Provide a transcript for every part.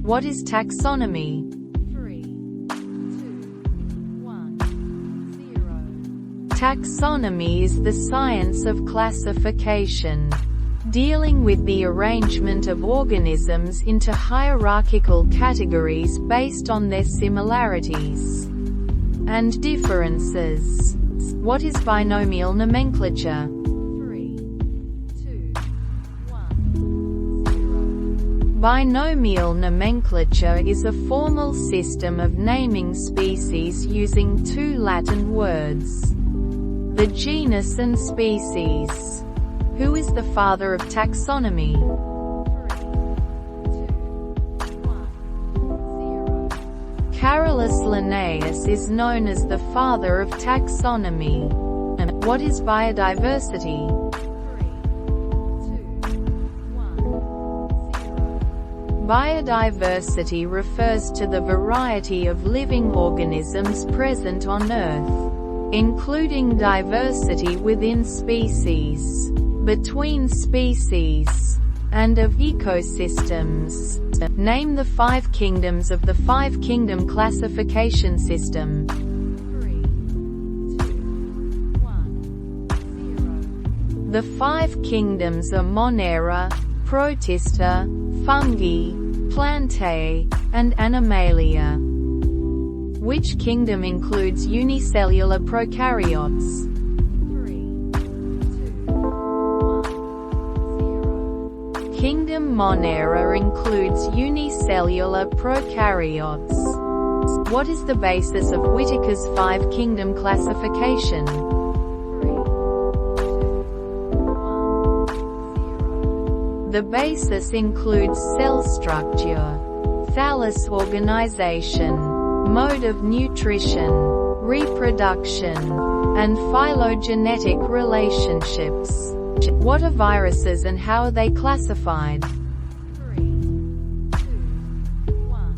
What is taxonomy? 3, 2, 1, 0. Taxonomy is the science of classification, dealing with the arrangement of organisms into hierarchical categories based on their similarities and differences. What is binomial nomenclature? 3, 2, 1, 0. Binomial nomenclature is a formal system of naming species using two Latin words, the genus and species. Who is the father of taxonomy? 3, 2, 1, 0. Carolus Linnaeus is known as the father of taxonomy. What is biodiversity? 3, 2, 1, 0. Biodiversity refers to the variety of living organisms present on Earth, including diversity within species, between species, and of ecosystems. Name the 5 kingdoms of the 5-kingdom classification system. 3, 2, 1, 0. The 5 kingdoms are Monera, Protista, Fungi, Plantae, and Animalia. Which kingdom includes unicellular prokaryotes? 3, 2, 1, 0. Kingdom Monera includes unicellular prokaryotes. What is the basis of Whittaker's 5-kingdom classification? 3, 2, 1, 0. The basis includes cell structure, thallus organization, mode of nutrition, reproduction, and phylogenetic relationships. What are viruses and how are they classified? 3, 2, 1,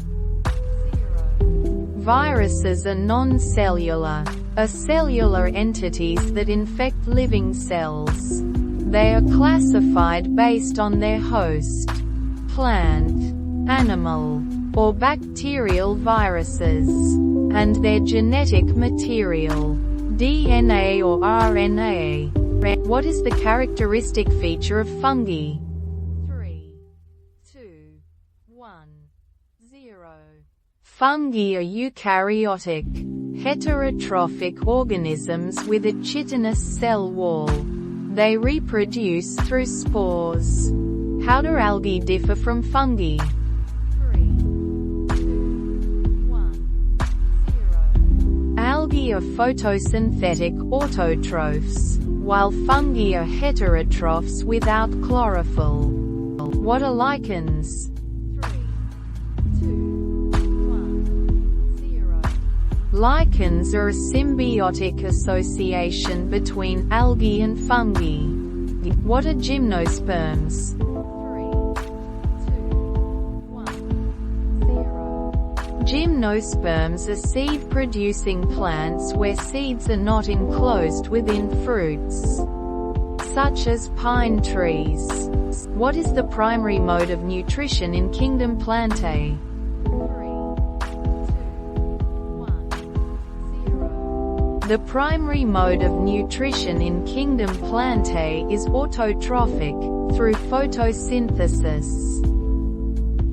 0. Viruses are non-cellular, acellular entities that infect living cells. They are classified based on their host, plant, animal, or bacterial viruses, and their genetic material, DNA or RNA. What is the characteristic feature of fungi? 3, 2, 1, 0. Fungi are eukaryotic, heterotrophic organisms with a chitinous cell wall. They reproduce through spores. How do algae differ from fungi? 3, 2, 1, 0. Algae are photosynthetic autotrophs, while fungi are heterotrophs without chlorophyll. What are lichens? 3, 2, 1, 0. Lichens are a symbiotic association between algae and fungi. What are gymnosperms? 3, 2, 1, 0. Gymnosperms are seed-producing plants where seeds are not enclosed within fruits, such as pine trees. What is the primary mode of nutrition in kingdom Plantae? 3, 2, 1, 0. The primary mode of nutrition in kingdom Plantae is autotrophic, through photosynthesis.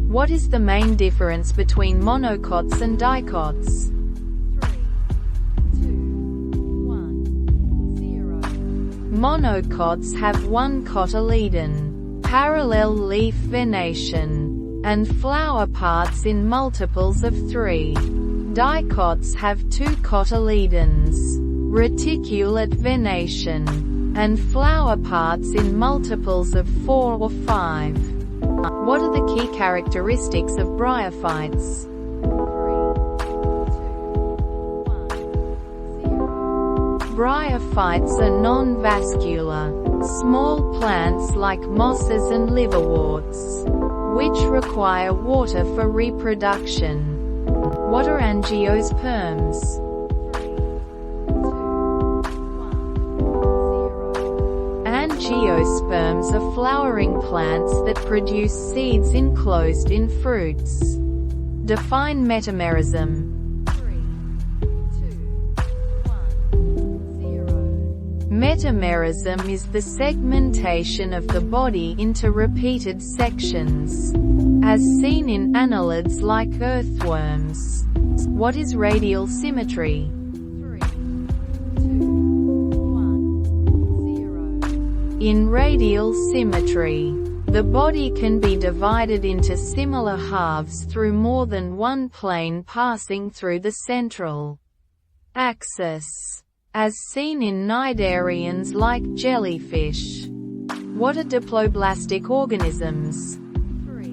What is the main difference between monocots and dicots? 3, 2, 1, 0. Monocots have one cotyledon, parallel leaf venation, and flower parts in multiples of 3. Dicots have 2 cotyledons, reticulate venation, and flower parts in multiples of 4 or 5. What are the key characteristics of bryophytes? 3, 2, 1, 0. Bryophytes are non-vascular, small plants like mosses and liverworts, which require water for reproduction. What are angiosperms? 3, 2, 1, 0. Angiosperms are flowering plants that produce seeds enclosed in fruits. Define metamerism. 3, 2, 1, 0. Metamerism is the segmentation of the body into repeated sections, as seen in annelids like earthworms. What is radial symmetry? 3, 2, 1, 0. In radial symmetry, the body can be divided into similar halves through more than one plane passing through the central axis, as seen in cnidarians like jellyfish. What are diploblastic organisms? 3,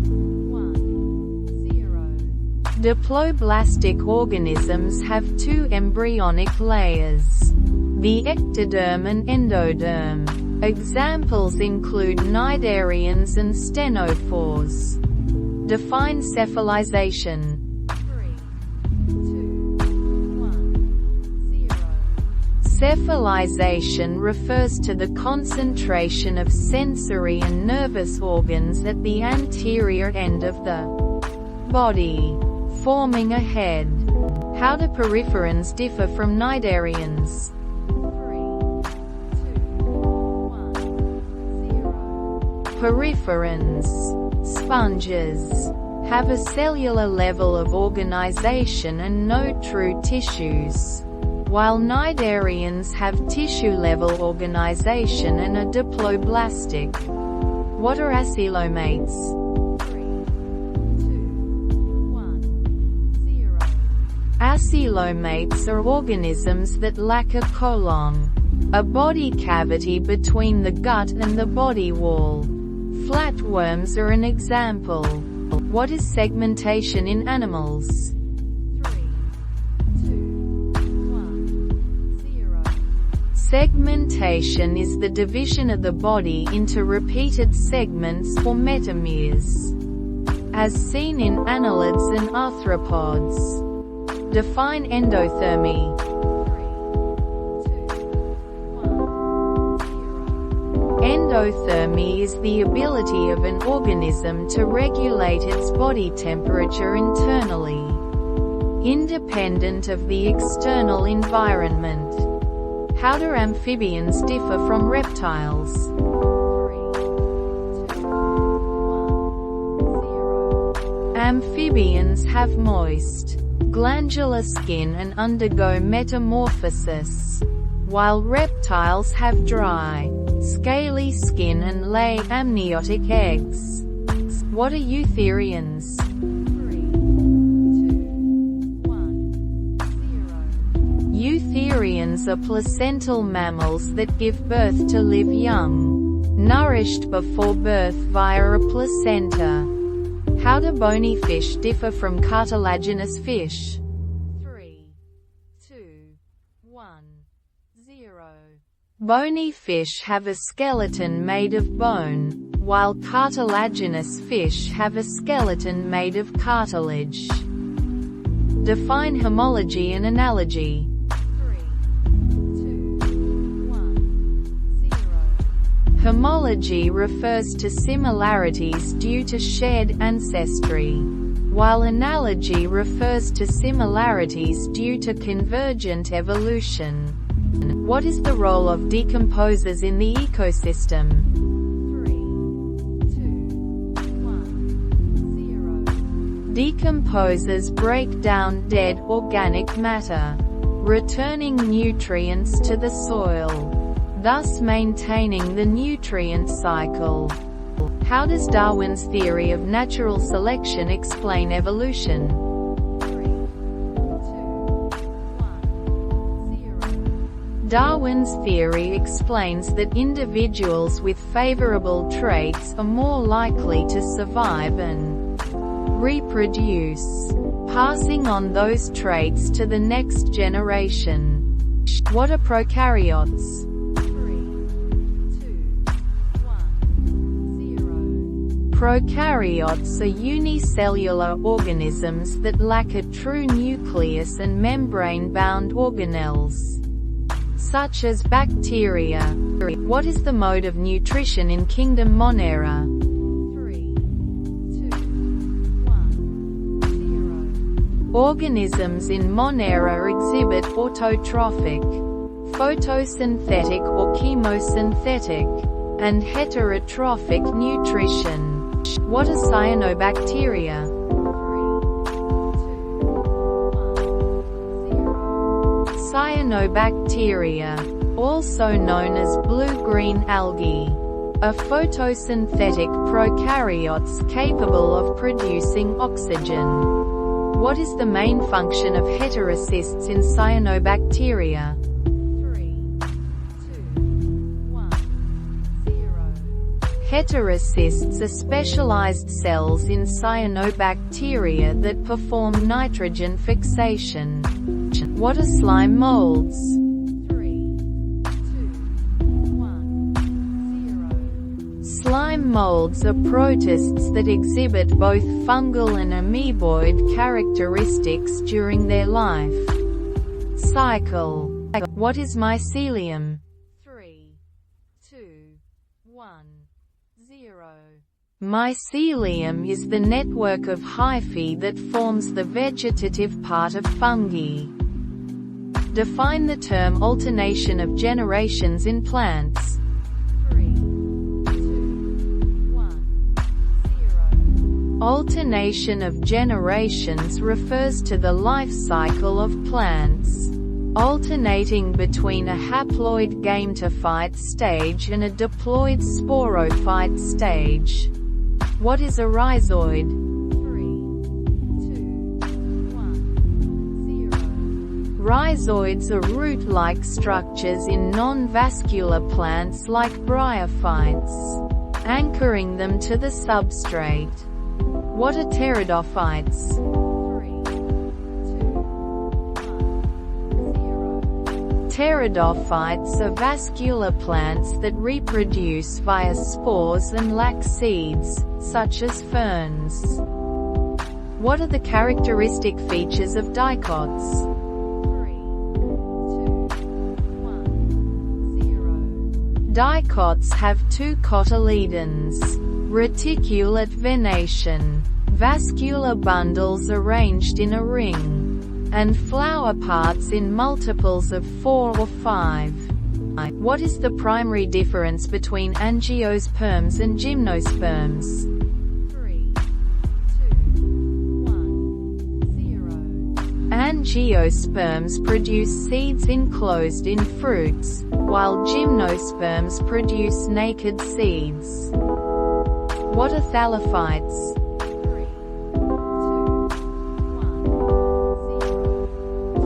2, 1, 0. Diploblastic organisms have two embryonic layers, the ectoderm and endoderm. Examples include cnidarians and stenophores. Define cephalization. 3, 2, 1, 0. Cephalization refers to the concentration of sensory and nervous organs at the anterior end of the body, forming a head. How do periferans differ from cnidarians? 3, 2, 1, 0. Periferans, sponges, have a cellular level of organization and no true tissues, while cnidarians have tissue-level organization and are diploblastic. What are acoelomates? 3, 2, 1, 0. Acoelomates are organisms that lack a colon, a body cavity between the gut and the body wall. Flatworms are an example. What is segmentation in animals? 3, 2, 1, 0. Segmentation is the division of the body into repeated segments or metameres, as seen in annelids and arthropods. Define endothermy. 3, 2, 1, 0. Endothermy is the ability of an organism to regulate its body temperature internally, independent of the external environment. How do amphibians differ from reptiles? 3, 2, 1, 0. Amphibians have moist, glandular skin and undergo metamorphosis, while reptiles have dry, scaly skin and lay amniotic eggs. What are eutherians? 3, 2, 1, 0. Eutherians are placental mammals that give birth to live young, nourished before birth via a placenta. How do bony fish differ from cartilaginous fish? 3, 2, 1, 0. Bony fish have a skeleton made of bone, while cartilaginous fish have a skeleton made of cartilage. Define homology and analogy. 3, 2, 1, 0. Homology refers to similarities due to shared ancestry, while analogy refers to similarities due to convergent evolution. What is the role of decomposers in the ecosystem? 3, 2, 1, 0. Decomposers break down dead organic matter, returning nutrients to the soil, thus maintaining the nutrient cycle. How does Darwin's theory of natural selection explain evolution? 3, 2, 1, 0. Darwin's theory explains that individuals with favorable traits are more likely to survive and reproduce, passing on those traits to the next generation. What are prokaryotes? 3, 2, 1, 0. Prokaryotes are unicellular organisms that lack a true nucleus and membrane-bound organelles, such as bacteria, What is the mode of nutrition in Kingdom Monera? 3, 2, 1, 0. Organisms in Monera exhibit autotrophic, photosynthetic or chemosynthetic, and heterotrophic nutrition. What are cyanobacteria? 3, 2, 1, 0. Cyanobacteria, also known as blue-green algae, are photosynthetic prokaryotes capable of producing oxygen. What is the main function of heterocysts in cyanobacteria? 3, 2, 1, 0. Heterocysts are specialized cells in cyanobacteria that perform nitrogen fixation. What are slime molds? 3, 2, 1, 0. Slime molds are protists that exhibit both fungal and amoeboid characteristics during their life cycle. What is mycelium? 3, 2, 1, 0. Mycelium is the network of hyphae that forms the vegetative part of fungi. Define the term alternation of generations in plants. 3, 2, 1, 0. Alternation of generations refers to the life cycle of plants, alternating between a haploid gametophyte stage and a diploid sporophyte stage. What is a rhizoid? 3, 2, 1, 0. Rhizoids are root-like structures in non-vascular plants like bryophytes, anchoring them to the substrate. What are pteridophytes? 3, 2, 1, 0. Pteridophytes are vascular plants that reproduce via spores and lack seeds, such as ferns. What are the characteristic features of dicots? 3, 2, 1, 0. Dicots have two cotyledons, reticulate venation, vascular bundles arranged in a ring, and flower parts in multiples of 4 or 5. What is the primary difference between angiosperms and gymnosperms? 3, 2, 1, 0. Angiosperms produce seeds enclosed in fruits, while gymnosperms produce naked seeds. What are thallophytes? 3, 2, 1, 0.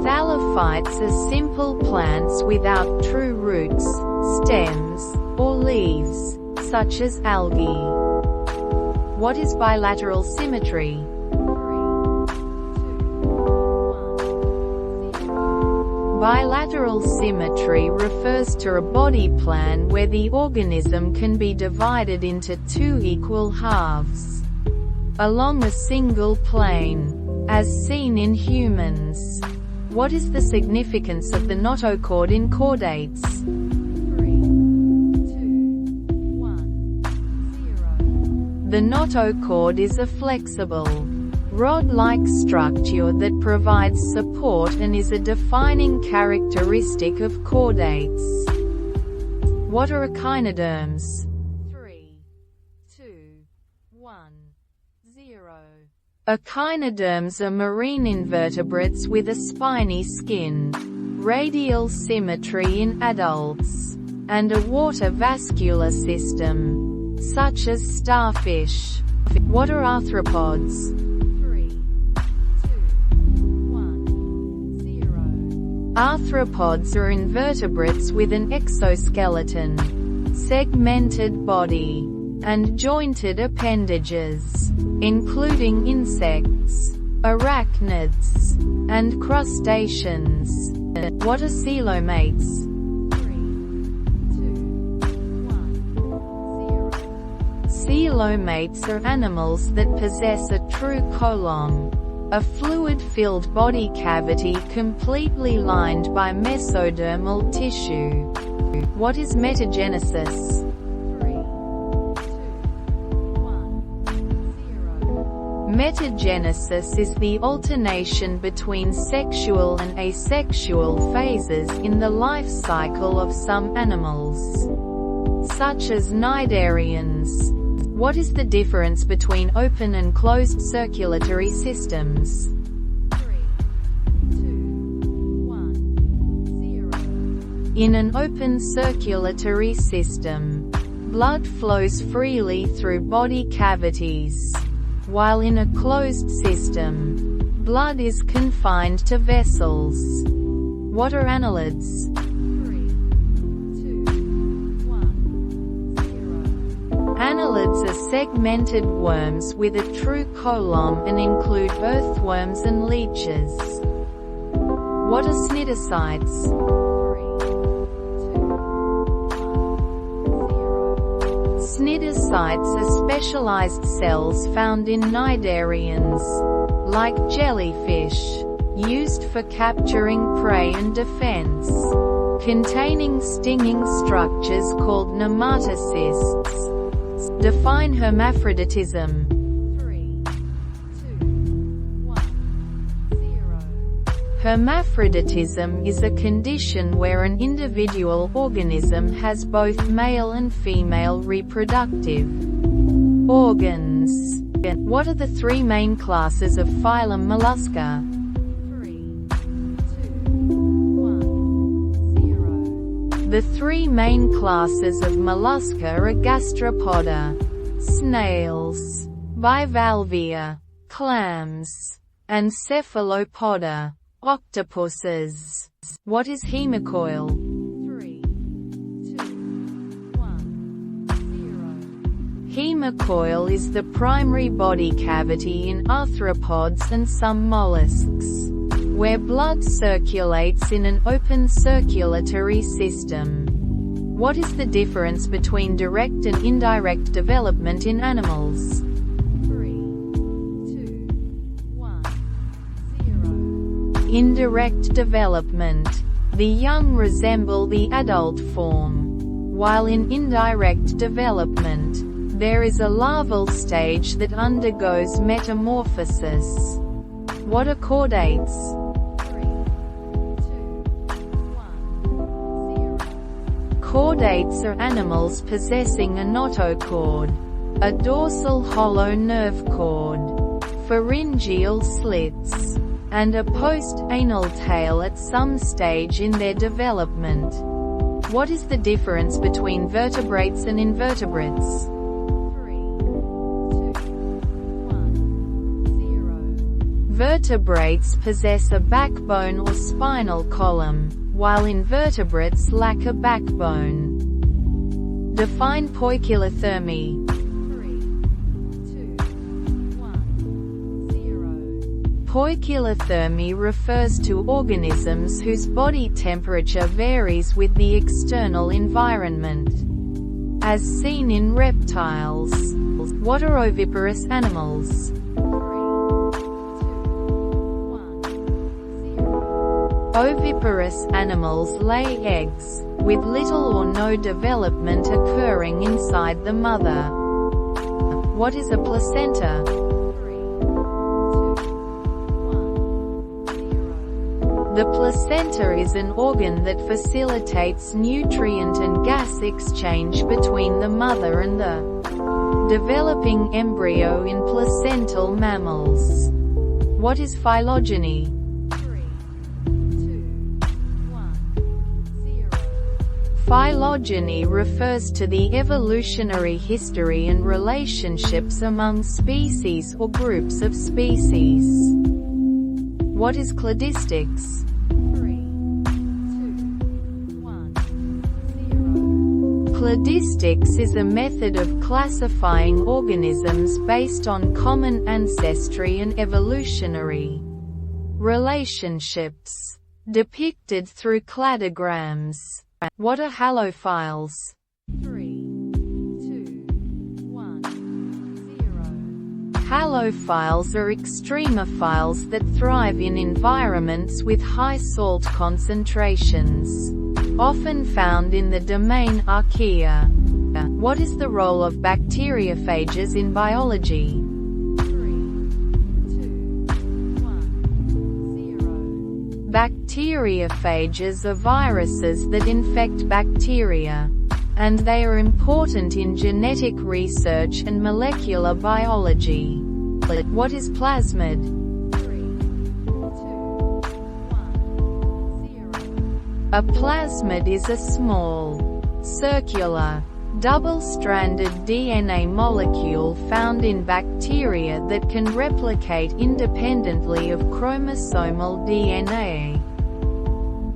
Thallophytes are simple plants without true roots, stems, or leaves, such as algae. What is bilateral symmetry? 3, 2, 1, 0. Bilateral symmetry refers to a body plan where the organism can be divided into two equal halves along a single plane, as seen in humans. What is the significance of the notochord in chordates? 3, 2, 1, 0. The notochord is a flexible, rod-like structure that provides support and is a defining characteristic of chordates. What are echinoderms? 3, 2, 1, 0. Echinoderms are marine invertebrates with a spiny skin, radial symmetry in adults, and a water vascular system, such as starfish. What are arthropods? 3, 2, 1, 0. Arthropods are invertebrates with an exoskeleton, segmented body, and jointed appendages, including insects, arachnids, and crustaceans. What are coelomates? 3, 2, 1, 0. Coelomates are animals that possess a true colon, a fluid-filled body cavity completely lined by mesodermal tissue. What is metagenesis? 3, 2, 1, 0. Metagenesis is the alternation between sexual and asexual phases in the life cycle of some animals, such as cnidarians. What is the difference between open and closed circulatory systems? 3, 2, 1, 0. In an open circulatory system, blood flows freely through body cavities, while in a closed system, blood is confined to vessels. What are annelids? 3, 2, 1, 0. Annelids are segmented worms with a true column and include earthworms and leeches. What are cnidocytes? 3, 2, 1, 0. Cnidocytes are specialized cells found in cnidarians, like jellyfish, used for capturing prey and defense, containing stinging structures called nematocysts. Define hermaphroditism. 3, 2, 1, 0. Hermaphroditism is a condition where an individual organism has both male and female reproductive organs. What are the three main classes of phylum Mollusca? 3, 2, 1, 0. The three main classes of mollusca are gastropoda, snails, bivalvia, clams, and cephalopoda, octopuses. What is hemicoil? 3, 2, 1, 0. Hemicoil is the primary body cavity in arthropods and some mollusks, where blood circulates in an open circulatory system. What is the difference between direct and indirect development in animals? 3, 2, 1, 0. Indirect development. The young resemble the adult form, while in indirect development, there is a larval stage that undergoes metamorphosis. What are chordates? 3, 2, 1, 0. Chordates are animals possessing a notochord, a dorsal hollow nerve cord, pharyngeal slits, and a post-anal tail at some stage in their development. What is the difference between vertebrates and invertebrates? 3, 2, 1, 0. Vertebrates possess a backbone or spinal column, while invertebrates lack a backbone. Define poikilothermy. 3, 2, 1, 0. Poikilothermy refers to organisms whose body temperature varies with the external environment, as seen in reptiles. What are oviparous animals? 3, 2, 1, 0. Oviparous animals lay eggs, with little or no development occurring inside the mother. What is a placenta? 3, 2, 1, 0. The placenta is an organ that facilitates nutrient and gas exchange between the mother and the developing embryo in placental mammals. What is phylogeny? 3, 2, 1, 0. Phylogeny refers to the evolutionary history and relationships among species or groups of species. What is cladistics? 3, 2, 1, 0. Cladistics is a method of classifying organisms based on common ancestry and evolutionary relationships, depicted through cladograms. What are halophiles? 3, 2, 1, 0. Halophiles are extremophiles that thrive in environments with high salt concentrations, often found in the domain Archaea. What is the role of bacteriophages in biology? 3, 2, 1, 0. Bacteriophages are viruses that infect bacteria, and they are important in genetic research and molecular biology. What is plasmid? 3, 2, 1, 0. A plasmid is a small, circular, double-stranded DNA molecule found in bacteria that can replicate independently of chromosomal DNA.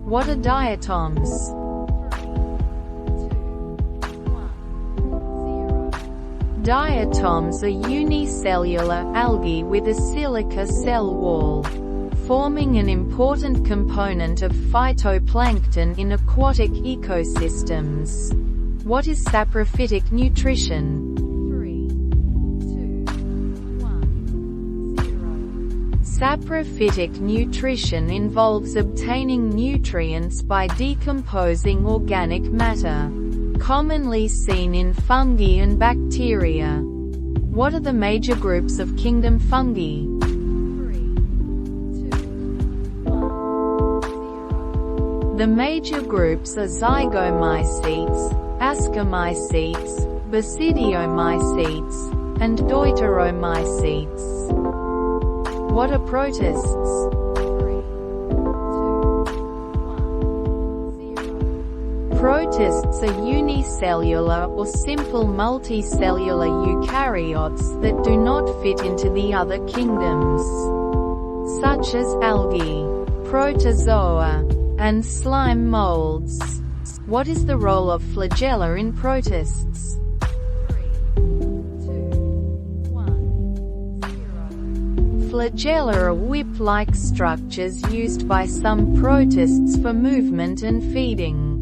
What are diatoms? 3, 2, 1, 0. Diatoms are unicellular algae with a silica cell wall, forming an important component of phytoplankton in aquatic ecosystems. What is saprophytic nutrition? 3, 2, 1, 0. Saprophytic nutrition involves obtaining nutrients by decomposing organic matter, commonly seen in fungi and bacteria. What are the major groups of kingdom fungi? 3, 2, 1, 0. The major groups are zygomycetes, ascomycetes, basidiomycetes, and deuteromycetes. What are protists? 3, 2, 1, 0. Protists are unicellular or simple multicellular eukaryotes that do not fit into the other kingdoms, such as algae, protozoa, and slime molds. What is the role of flagella in protists? 3, 2, 1, 0. Flagella are whip-like structures used by some protists for movement and feeding.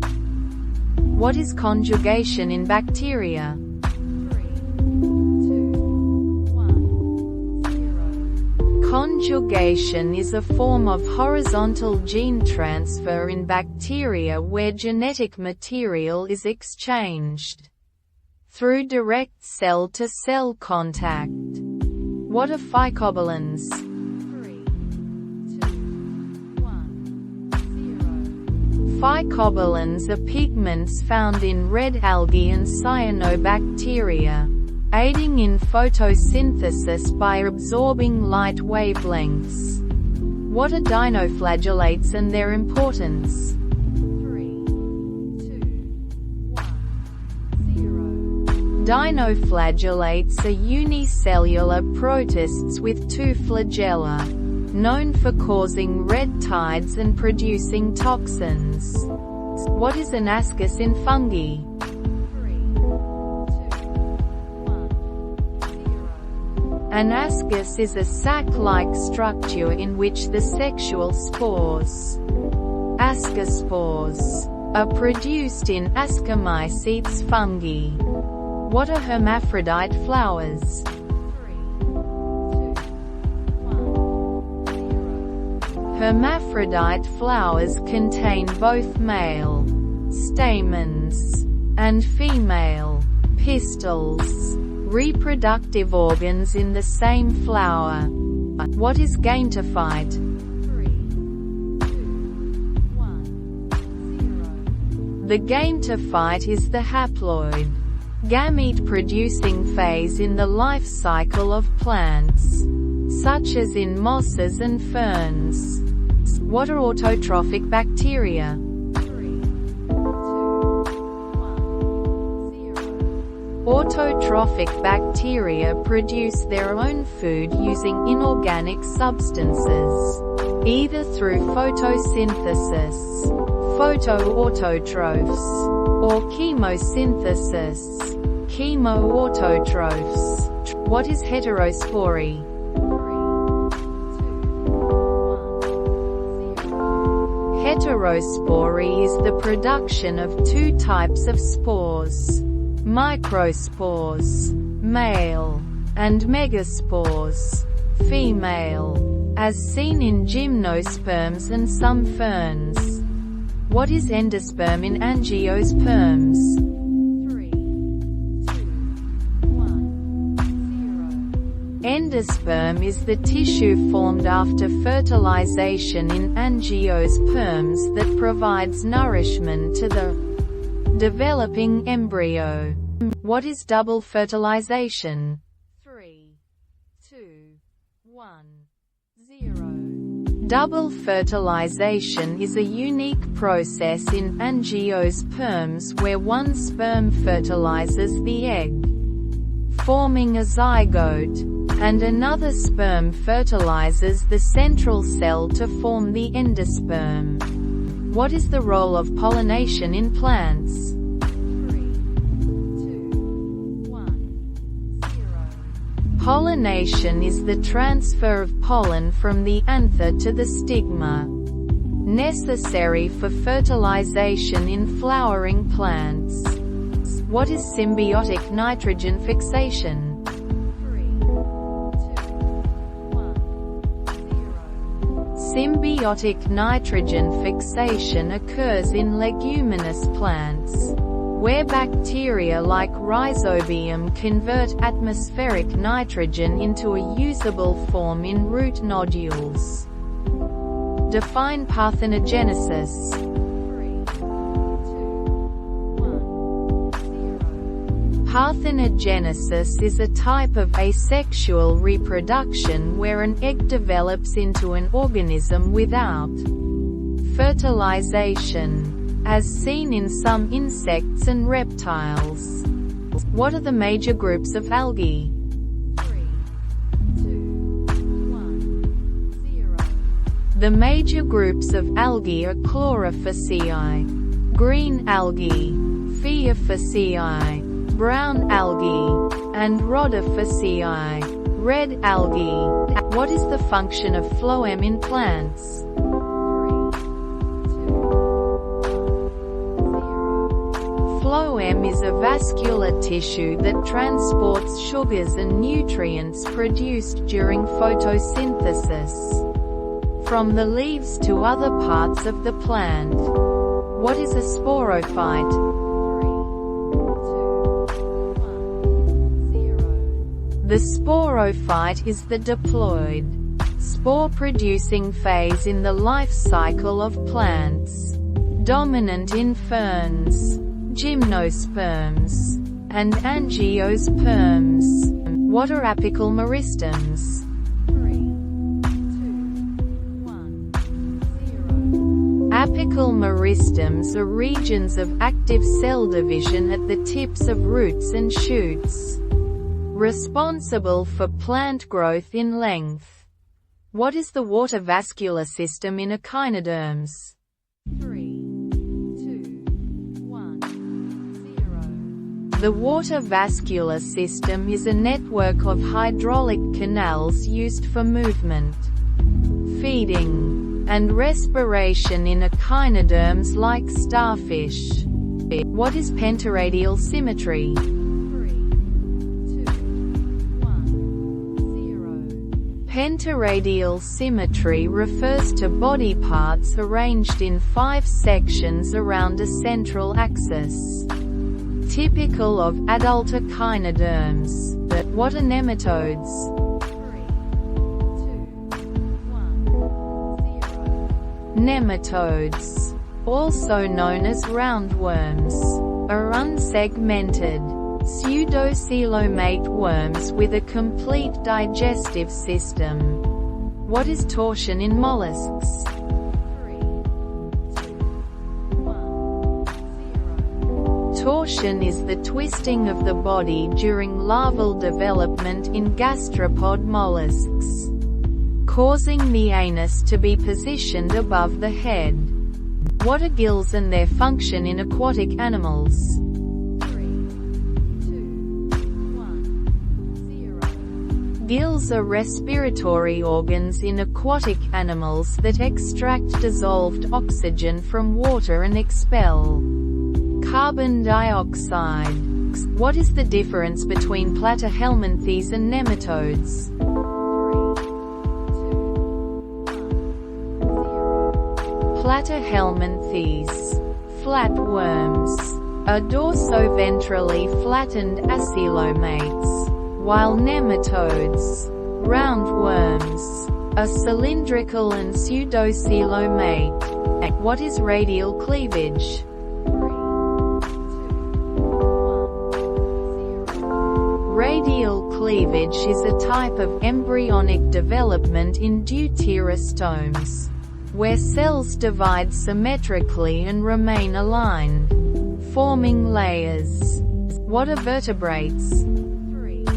What is conjugation in bacteria? 3, 2, 1, 0. Conjugation is a form of horizontal gene transfer in bacteria where genetic material is exchanged through direct cell-to-cell contact. What are phycobilins? 3, 2, 1, 0. Phycobilins are pigments found in red algae and cyanobacteria, aiding in photosynthesis by absorbing light wavelengths. What are dinoflagellates and their importance? 3, 2, 1, 0. Dinoflagellates are unicellular protists with two flagella, known for causing red tides and producing toxins. What is an ascus in fungi? 3, 2, 1, 0. An ascus is a sac-like structure in which the sexual spores, ascospores, are produced in Ascomycetes fungi. What are hermaphrodite flowers? 3, 2, 1, 0. Hermaphrodite flowers contain both male stamens and female pistils, reproductive organs in the same flower. What is gametophyte? 3, 2, 1, 0. The gametophyte is the haploid, gamete-producing phase in the life cycle of plants, such as in mosses and ferns. What are autotrophic bacteria? 3, 2, 1, 0. Autotrophic bacteria produce their own food using inorganic substances, either through photosynthesis, photoautotrophs, or chemosynthesis, chemoautotrophs. What is heterospory? 3, 2, 1, 0. Heterospory is the production of two types of spores, microspores, male, and megaspores, female, as seen in gymnosperms and some ferns. What is endosperm in angiosperms? 3, 2, 1, 0. Endosperm is the tissue formed after fertilization in angiosperms that provides nourishment to the developing embryo. What is double fertilization? 3, 2, 1, 0. Double fertilization is a unique process in angiosperms where one sperm fertilizes the egg, forming a zygote, and another sperm fertilizes the central cell to form the endosperm. What is the role of pollination in plants? 3, 2, 1, 0. Pollination is the transfer of pollen from the anther to the stigma, necessary for fertilization in flowering plants. What is symbiotic nitrogen fixation? 3, 2, 1, 0. Symbiotic nitrogen fixation occurs in leguminous plants, where bacteria like Rhizobium convert atmospheric nitrogen into a usable form in root nodules. Define parthenogenesis. 3, 2, 1, 0. Parthenogenesis is a type of asexual reproduction where an egg develops into an organism without fertilization, as seen in some insects and reptiles. What are the major groups of algae? 3, 2, 1, 0. The major groups of algae are Chlorophyceae, green algae, Phaeophyceae, brown algae, and Rhodophyceae, red algae. What is the function of phloem in plants? 3, 2, 1, 0. Phloem is a vascular tissue that transports sugars and nutrients produced during photosynthesis from the leaves to other parts of the plant. What is a sporophyte? 3, 2, 1, 0. The sporophyte is the diploid, spore-producing phase in the life cycle of plants, dominant in ferns, gymnosperms, and angiosperms. What are apical meristms? 3, 2, 1, 0. Apical meristms are regions of active cell division at the tips of roots and shoots, responsible for plant growth in length. What is the water vascular system in echinoderms? 3, 2, 1, 0. The water vascular system is a network of hydraulic canals used for movement, feeding, and respiration in echinoderms like starfish. What is pentaradial symmetry? 3, 2, 1, 0. Pentaradial symmetry refers to body parts arranged in 5 sections around a central axis, typical of adult echinoderms. What are nematodes? 3, 2, 1, 0. Nematodes, also known as roundworms, are unsegmented, pseudocoelomate worms with a complete digestive system. What is torsion in mollusks? 3, 2, 1, 0. Torsion is the twisting of the body during larval development in gastropod mollusks, causing the anus to be positioned above the head. What are gills and their function in aquatic animals? 3, 2, 1, 0. Gills are respiratory organs in aquatic animals that extract dissolved oxygen from water and expel carbon dioxide. What is the difference between platyhelminthes and nematodes? 3, 2, 1, 0. Platyhelminthes, flatworms, are dorso-ventrally flattened acoelomates, while nematodes, roundworms, are cylindrical and pseudocoelomate. What is radial cleavage? 3, 2, 1, 0. Radial cleavage is a type of embryonic development in deuterostomes, where cells divide symmetrically and remain aligned, forming layers. What are vertebrates? 3, 2,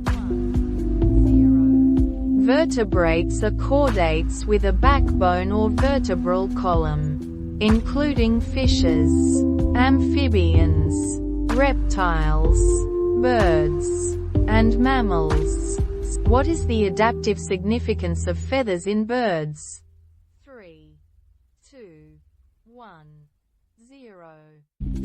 1, 0. Vertebrates are chordates with a backbone or vertebral column, including fishes, amphibians, reptiles, birds, and mammals. What is the adaptive significance of feathers in birds? 3, 2, 1, 0.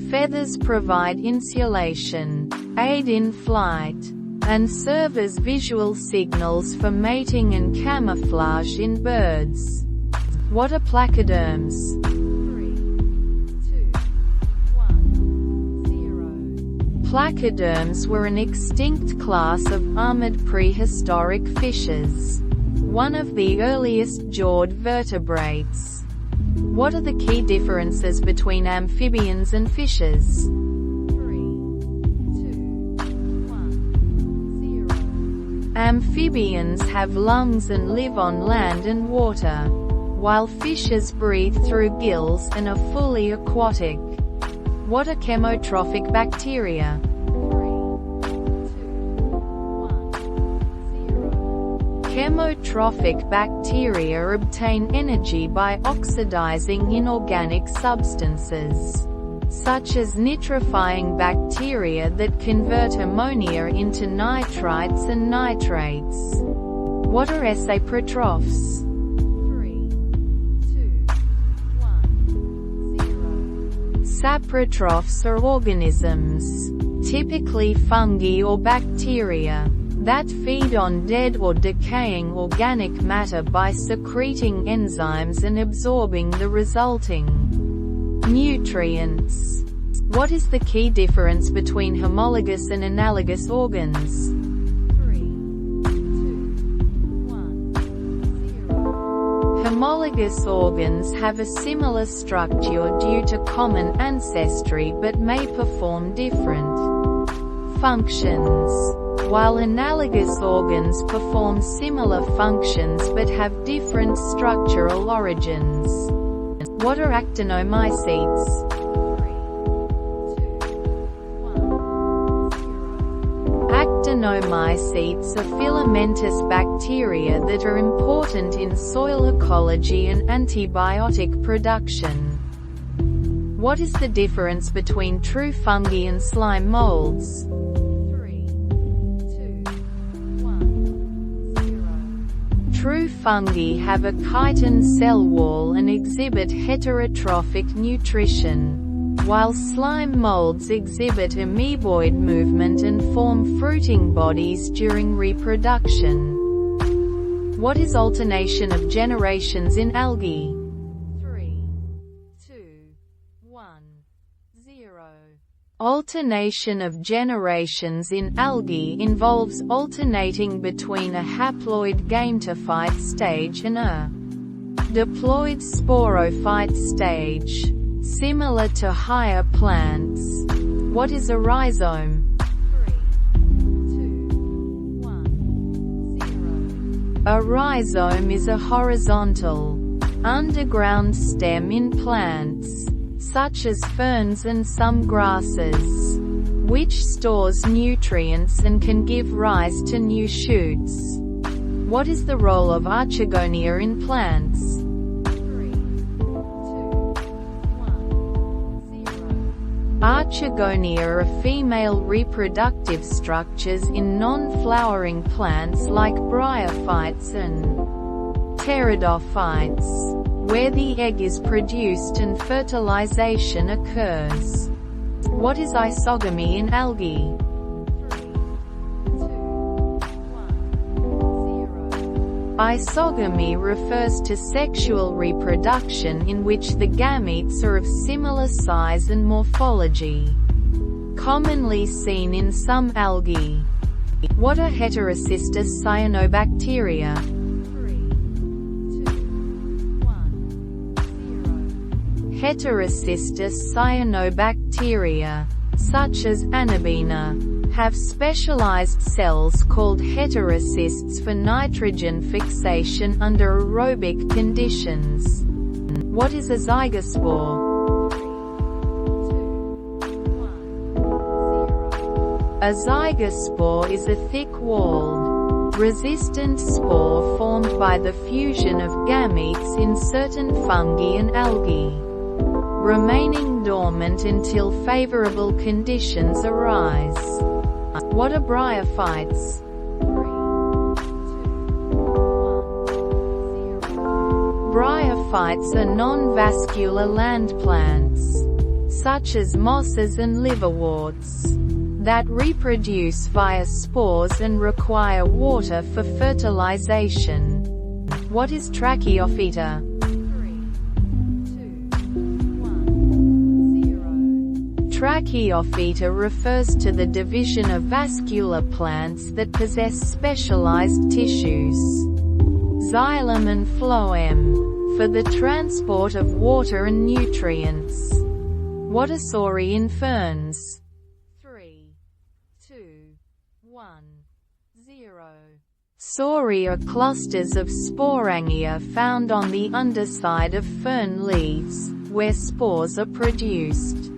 Feathers provide insulation, aid in flight, and serve as visual signals for mating and camouflage in birds. What are placoderms? 3, 2, 1, 0. Placoderms were an extinct class of armored prehistoric fishes, one of the earliest jawed vertebrates. What are the key differences between amphibians and fishes? 3, 2, 1, 0. Amphibians have lungs and live on land and water, while fishes breathe through gills and are fully aquatic. What are chemotrophic bacteria? 3, 2, 1, 0. Chemotrophic bacteria obtain energy by oxidizing inorganic substances, such as nitrifying bacteria that convert ammonia into nitrites and nitrates. What are saprotrophs? 3, 2, 1, 0. Saprotrophs are organisms, typically fungi or bacteria, that feed on dead or decaying organic matter by secreting enzymes and absorbing the resulting nutrients. What is the key difference between homologous and analogous organs? 3, 2, 1, 0. Homologous organs have a similar structure due to common ancestry but may perform different functions, while analogous organs perform similar functions but have different structural origins. What are actinomycetes? 3, 2, 1, 0. Actinomycetes are filamentous bacteria that are important in soil ecology and antibiotic production. What is the difference between true fungi and slime molds? 3, 2, 1, 0. True fungi have a chitin cell wall and exhibit heterotrophic nutrition, while slime molds exhibit amoeboid movement and form fruiting bodies during reproduction. What is alternation of generations in algae? 3, 2, 1, 0. Alternation of generations in algae involves alternating between a haploid gametophyte stage and a diploid sporophyte stage, similar to higher plants. What is a rhizome? 3, 2, 1, 0. A rhizome is a horizontal, underground stem in plants, such as ferns and some grasses, which stores nutrients and can give rise to new shoots. What is the role of archegonia in plants? 3, 2, 1, 0. Archegonia are female reproductive structures in non-flowering plants like bryophytes and pteridophytes, where the egg is produced and fertilization occurs. What is isogamy in algae? 3, 2, 1, 0. Isogamy refers to sexual reproduction in which the gametes are of similar size and morphology. Commonly seen in some algae. What are heterocystis cyanobacteria? 3, 2, 1, 0. Heterocystis cyanobacteria, such as Anabina, have specialized cells called heterocysts for nitrogen fixation under aerobic conditions. What is a zygospore? 3, 2, 1, 0. A zygospore is a thick-walled, resistant spore formed by the fusion of gametes in certain fungi and algae, remaining dormant until favorable conditions arise. What are bryophytes? 3, 2, 1, 0. Bryophytes are non-vascular land plants, such as mosses and liverworts, that reproduce via spores and require water for fertilization. What is Trachyophyta? 3, 2, 1, 0. Trachyophyta refers to the division of vascular plants that possess specialized tissues, xylem and phloem, for the transport of water and nutrients. What are saury in ferns? 3, 2, 1, 0. Saury are clusters of sporangia found on the underside of fern leaves, where spores are produced.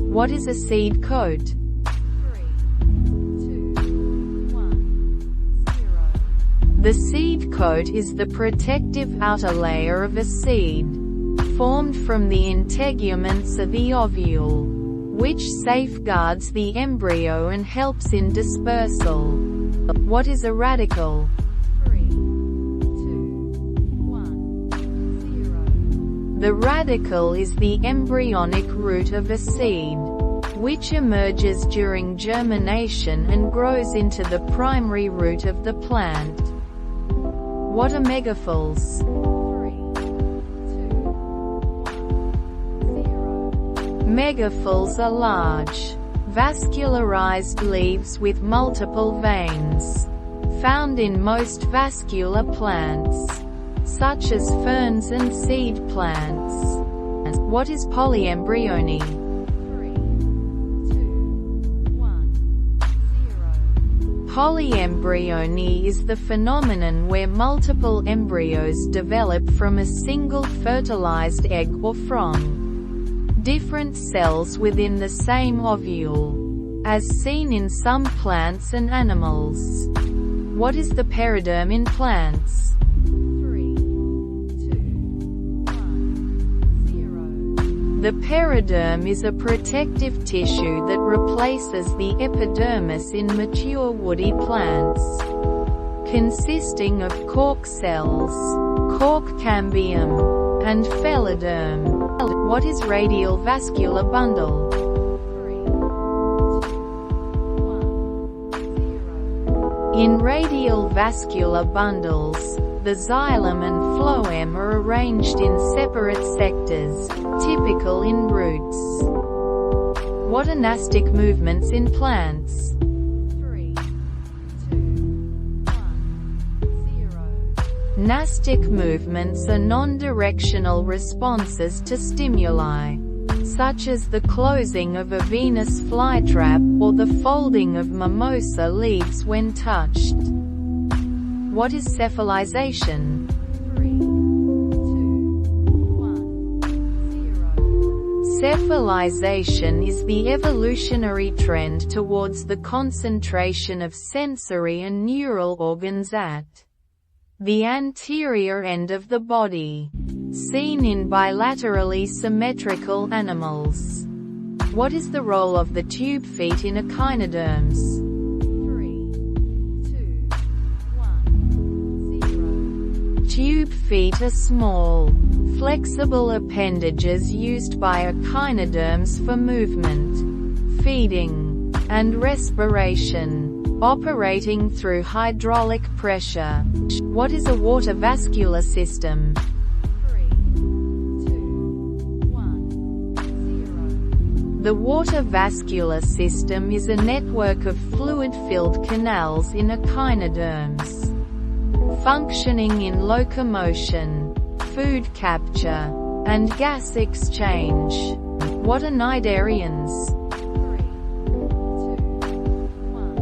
What is a seed coat? 3, 2, 1, 0. The seed coat is the protective outer layer of a seed, formed from the integuments of the ovule, which safeguards the embryo and helps in dispersal. What is a radicle? 3, 2, 1, 0. The radicle is the embryonic root of a seed, which emerges during germination and grows into the primary root of the plant. What are megaphylls? 3, 2, 1, 0. Megaphylls are large, vascularized leaves with multiple veins, found in most vascular plants, such as ferns and seed plants. What is polyembryony? 3, 2, 1, 0. Polyembryony is the phenomenon where multiple embryos develop from a single fertilized egg or from different cells within the same ovule, as seen in some plants and animals. What is the periderm in plants? 3, 2, 1, 0. The periderm is a protective tissue that replaces the epidermis in mature woody plants, consisting of cork cells, cork cambium, and phyloderm. What is radial vascular bundle? 3, 2, 1, 0. In radial vascular bundles, the xylem and phloem are arranged in separate sectors, typical in roots. What are nastic movements in plants? 3, 2, 1, 0. Nastic movements are non-directional responses to stimuli, such as the closing of a Venus flytrap or the folding of mimosa leaves when touched. What is cephalization? 3, 2, 1, 0. Cephalization is the evolutionary trend towards the concentration of sensory and neural organs at the anterior end of the body, seen in bilaterally symmetrical animals. What is the role of the tube feet in echinoderms? 3, 2, 1, 0. Tube feet are small, flexible appendages used by echinoderms for movement, feeding, and respiration. operating through hydraulic pressure. What is a water vascular system? 3, 2, 1, 0. The water vascular system is a network of fluid-filled canals in echinoderms, functioning in locomotion, food capture, and gas exchange. What are cnidarians? 3, 2, 1,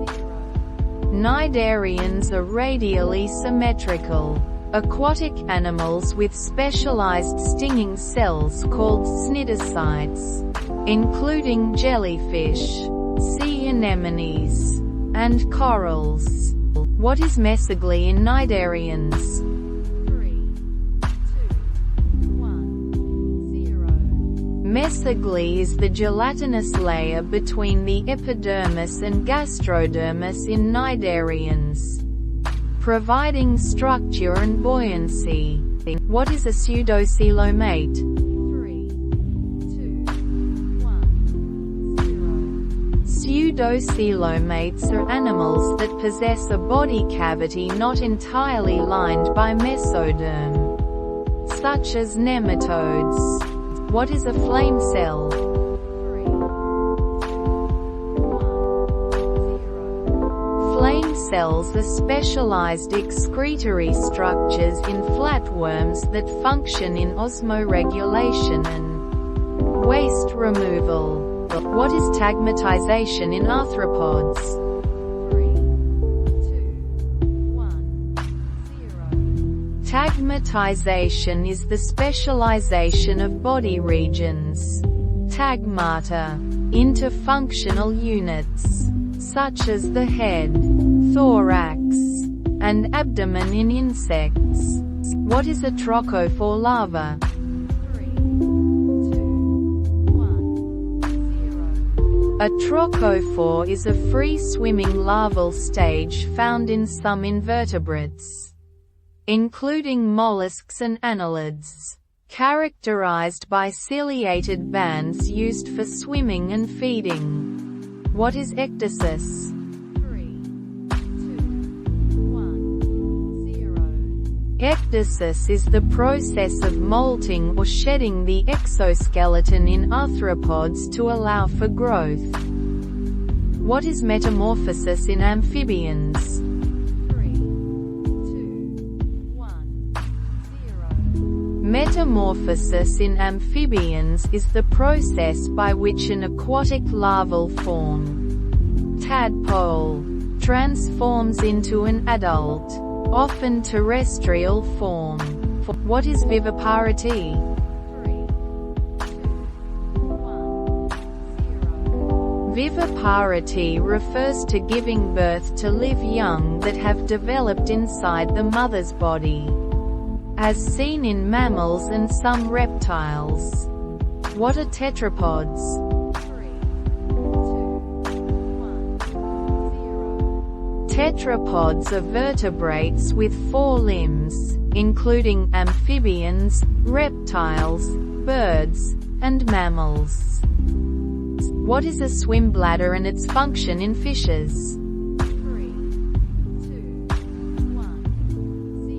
0. Cnidarians are radially symmetrical, aquatic animals with specialized stinging cells called cnidocytes, including jellyfish, sea anemones, and corals. What is mesoglea in cnidarians? 3, 2, 1, 0. Mesoglea is the gelatinous layer between the epidermis and gastrodermis in cnidarians, providing structure and buoyancy. What is a pseudocoelomate? 3, 2, 1, 0. Pseudocoelomates are animals that possess a body cavity not entirely lined by mesoderm, such as nematodes. What is a flame cell? 3, 2, 1, 0. Flame cells are specialized excretory structures in flatworms that function in osmoregulation and waste removal. What is tagmatization in arthropods? 3, 2, 1, 0. Tagmatization is the specialization of body regions, tagmata, into functional units, such as the head, thorax, and abdomen in insects. What is a trochophore larva? 3, 2, 1, 0. A trochophore is a free-swimming larval stage found in some invertebrates, including mollusks and annelids, characterized by ciliated bands used for swimming and feeding. What is ecdysis? 3, 2, 1, 0. Ecdysis is the process of molting or shedding the exoskeleton in arthropods to allow for growth. What is metamorphosis in amphibians? 3, 2, 1, 0. Metamorphosis in amphibians is the process by which an aquatic larval form, tadpole, transforms into an adult, often terrestrial form. What is viviparity? 3, 2, 1, 0. Viviparity refers to giving birth to live young that have developed inside the mother's body, as seen in mammals and some reptiles. What are tetrapods? 3, 2, 1, 0. Tetrapods are vertebrates with 4 limbs, including amphibians, reptiles, birds, and mammals. What is a swim bladder and its function in fishes? 3, 2, 1,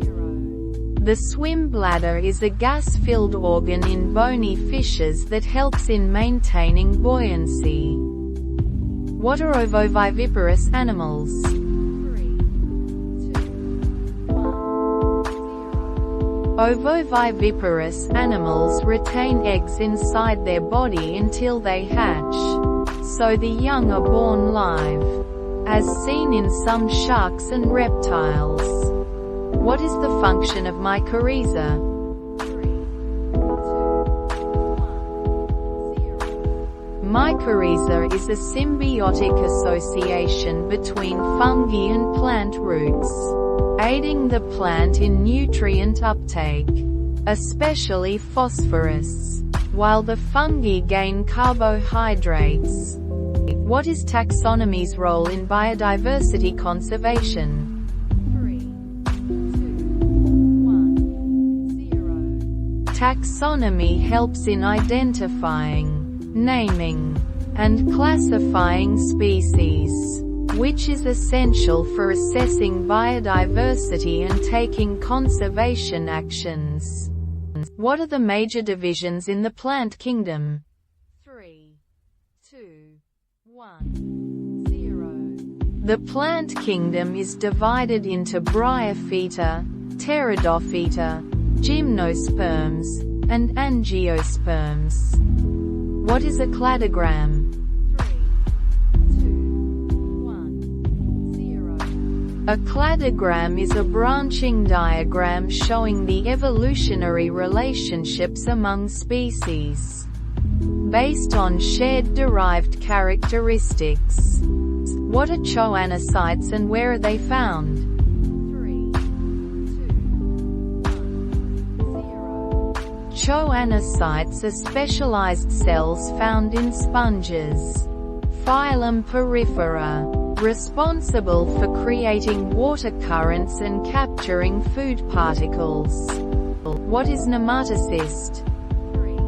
0. The swim bladder is a gas-filled organ in bony fishes that helps in maintaining buoyancy. What are ovoviviparous animals? 3, 2, 1, 0. Ovoviviparous animals retain eggs inside their body until they hatch, so the young are born live, as seen in some sharks and reptiles. What is the function of mycorrhiza? 3, 2, 1, 0. Mycorrhiza is a symbiotic association between fungi and plant roots, aiding the plant in nutrient uptake, especially phosphorus, while the fungi gain carbohydrates. What is taxonomy's role in biodiversity conservation? 3, 2, 1, 0. Taxonomy helps in identifying, naming, and classifying species. which is essential for assessing biodiversity and taking conservation actions. What are the major divisions in the plant kingdom? 3, 2, 1, 0. The plant kingdom is divided into bryophyta, pteridophyta, gymnosperms, and angiosperms. What is a cladogram? 3, 2, 1, 0. A cladogram is a branching diagram showing the evolutionary relationships among species, based on shared derived characteristics. What are choanocytes and where are they found? 3, 2, 1, 0. Choanocytes are specialized cells found in sponges, phylum Porifera, responsible for creating water currents and capturing food particles. What is nematocyst? 3, 2,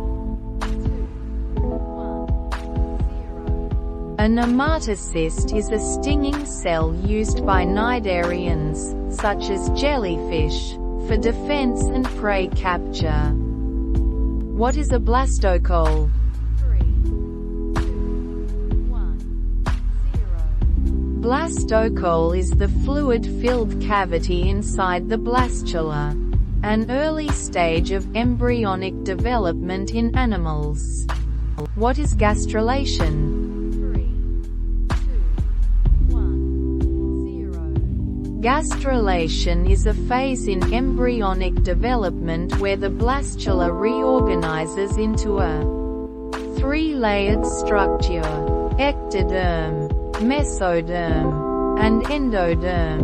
1, 0. A nematocyst is a stinging cell used by cnidarians, such as jellyfish, for defense and prey capture. What is a blastocole? 3, 2, 1, 0. Blastocole is the fluid-filled cavity inside the blastula, an early stage of embryonic development in animals. What is gastrulation? 3, 2, 1, 0. Gastrulation is a phase in embryonic development where the blastula reorganizes into a three-layered structure: ectoderm, mesoderm, and endoderm,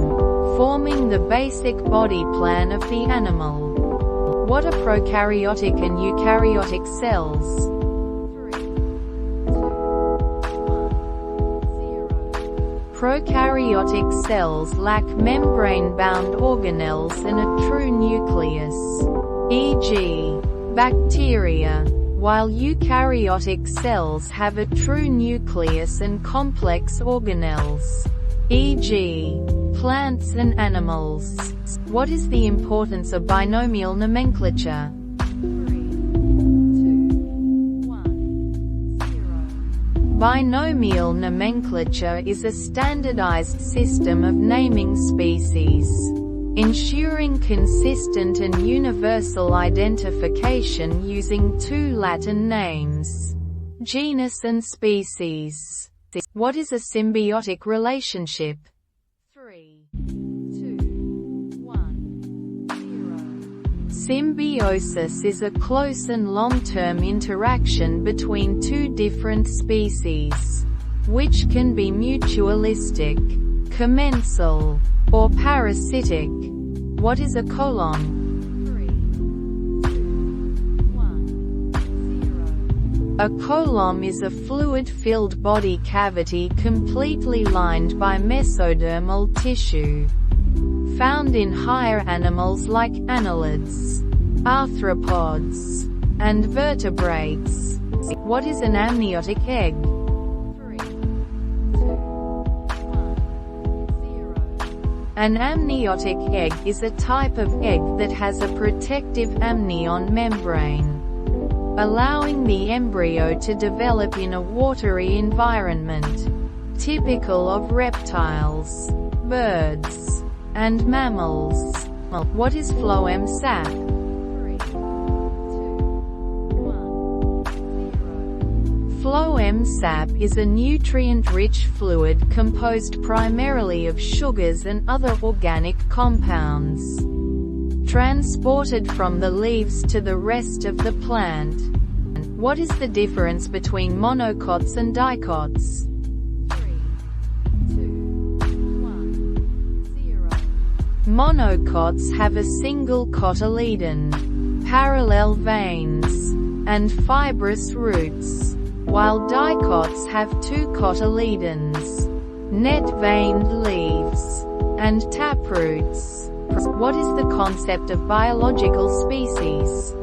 forming the basic body plan of the animal. What are prokaryotic and eukaryotic cells? 3, 2, 1, 0. Prokaryotic cells lack membrane-bound organelles and a true nucleus, e.g., bacteria, while eukaryotic cells have a true nucleus and complex organelles, e.g., plants and animals. What is the importance of binomial nomenclature? 3, 2, 1, 0. Binomial nomenclature is a standardized system of naming species, ensuring consistent and universal identification using two Latin names, genus and species. What is a symbiotic relationship? 3, 2, 1, 0. Symbiosis is a close and long-term interaction between two different species, which can be mutualistic, commensal, or parasitic. What is a colon? 3, 2, 1, 0. A colon is a fluid-filled body cavity completely lined by mesodermal tissue, found in higher animals like annelids, arthropods, and vertebrates. What is an amniotic egg? 3, 2, 1, 0. An amniotic egg is a type of egg that has a protective amnion membrane, allowing the embryo to develop in a watery environment, typical of reptiles, birds, and mammals. What is phloem sap? 3, 2, 1, 0. Phloem sap is a nutrient-rich fluid composed primarily of sugars and other organic compounds, transported from the leaves to the rest of the plant. What is the difference between monocots and dicots? 3, 2, 1, 0. Monocots have a single cotyledon, parallel veins, and fibrous roots, while dicots have two cotyledons, net-veined leaves, and taproots. What is the concept of biological species? 3, 2,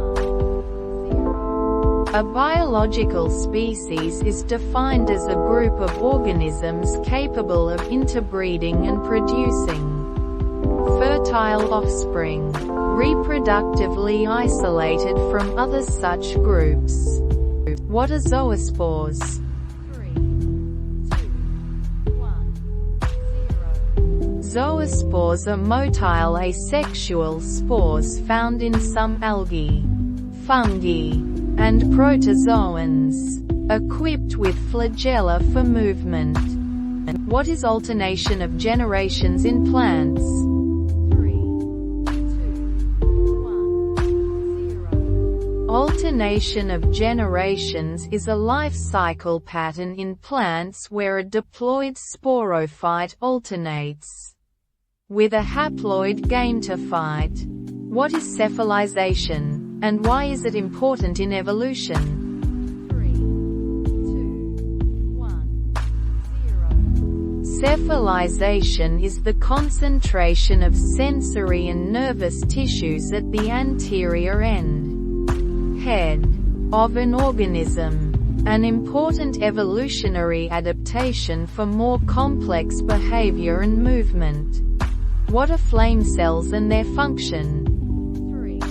1, 0. A biological species is defined as a group of organisms capable of interbreeding and producing fertile offspring, reproductively isolated from other such groups. What are zoospores? 3, 2, 1, 0. Zoospores are motile asexual spores found in some algae, fungi, and protozoans, equipped with flagella for movement. What is alternation of generations in plants? 3, 2, 1, 0. Alternation of generations is a life cycle pattern in plants where a diploid sporophyte alternates with a haploid gametophyte. What is cephalization, and why is it important in evolution? 3, 2, 1, 0. Cephalization is the concentration of sensory and nervous tissues at the anterior head of an organism, an important evolutionary adaptation for more complex behavior and movement. What are flame cells and their function? 3, 2,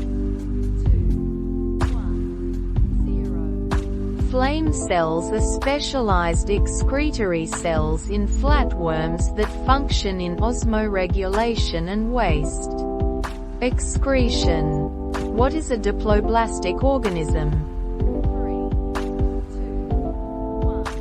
1, 0. Flame cells are specialized excretory cells in flatworms that function in osmoregulation and waste excretion. What is a diploblastic organism? 3, 2, 1, 0.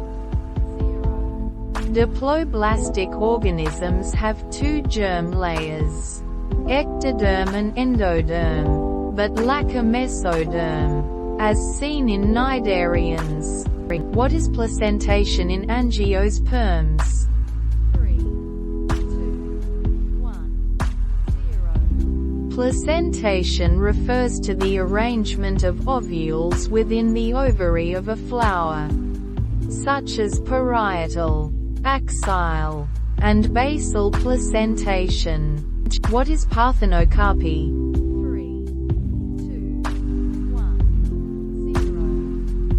Diploblastic organisms have two germ layers, ectoderm and endoderm, but lack a mesoderm, as seen in cnidarians. What is placentation in angiosperms? 3, 2, 1, 0. Placentation refers to the arrangement of ovules within the ovary of a flower, such as parietal, axile, and basal placentation. What is parthenocarpy? 3, 2, 1, 0.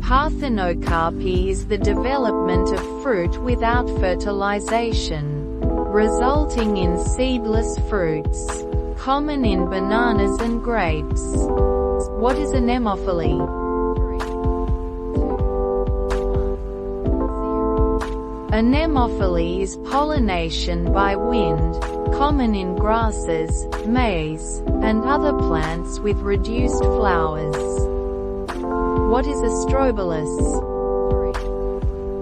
Parthenocarpy is the development of fruit without fertilization, resulting in seedless fruits, common in bananas and grapes. What is anemophily? 3, 2, 1, 0. Anemophily is pollination by wind, common in grasses, maize, and other plants with reduced flowers. What is astrobolus? 3,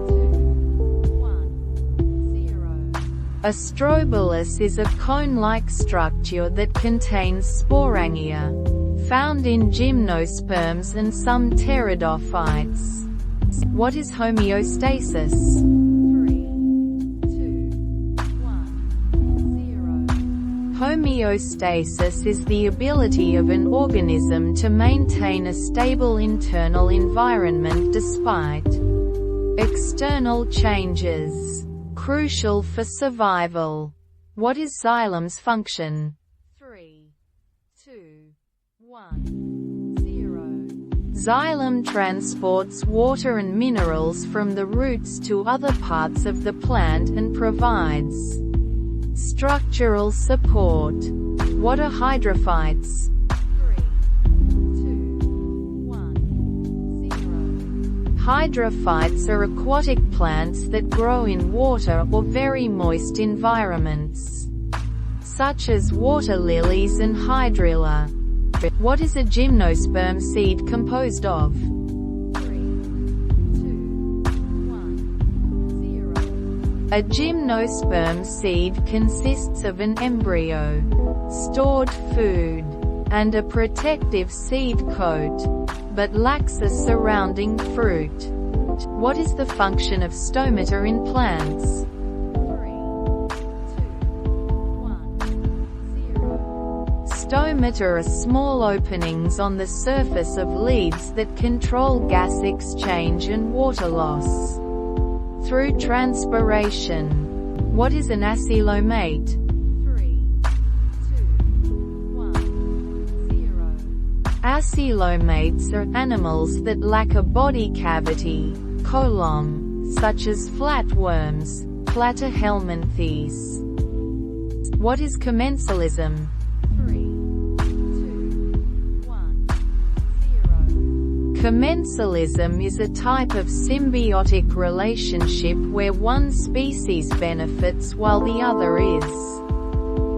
2, 1, 0. Astrobolus is a cone-like structure that contains sporangia, found in gymnosperms and some pteridophytes. What is homeostasis? 3, 2, 1, 0. Homeostasis is the ability of an organism to maintain a stable internal environment despite external changes, crucial for survival. What is xylem's function? 3, 2, 1, 0. Xylem transports water and minerals from the roots to other parts of the plant and provides structural support. What are hydrophytes? 3, 2, 1, 0. Hydrophytes are aquatic plants that grow in water or very moist environments, such as water lilies and hydrilla. What is a gymnosperm seed composed of? 3, 2, 1, 0. A gymnosperm seed consists of an embryo, stored food, and a protective seed coat, but lacks a surrounding fruit. What is the function of stomata in plants? 3, 2, 1, 0. Stomata are small openings on the surface of leaves that control gas exchange and water loss through transpiration. What is an acylomate? 3, 2, 1, Acoelomates are animals that lack a body cavity, column, such as flatworms, platyhelminthes. What is commensalism? 3, 2, 1, 0. Commensalism is a type of symbiotic relationship where one species benefits while the other is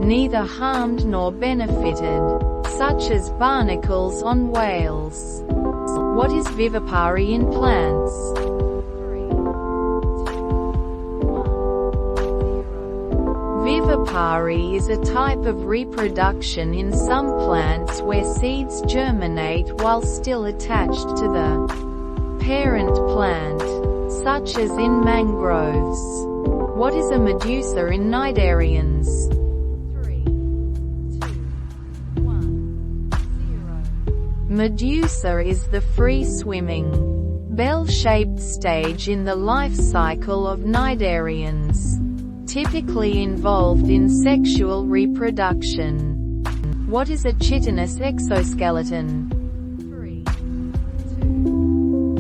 neither harmed nor benefited, such as barnacles on whales. What is vivipary in plants? 3, 2, 1, 0. Vivipary is a type of reproduction in some plants where seeds germinate while still attached to the parent plant, such as in mangroves. What is a medusa in cnidarians? 3, 2, 1, 0. Medusa is the free-swimming, bell-shaped stage in the life cycle of cnidarians, typically involved in sexual reproduction. What is a chitinous exoskeleton? 3, 2,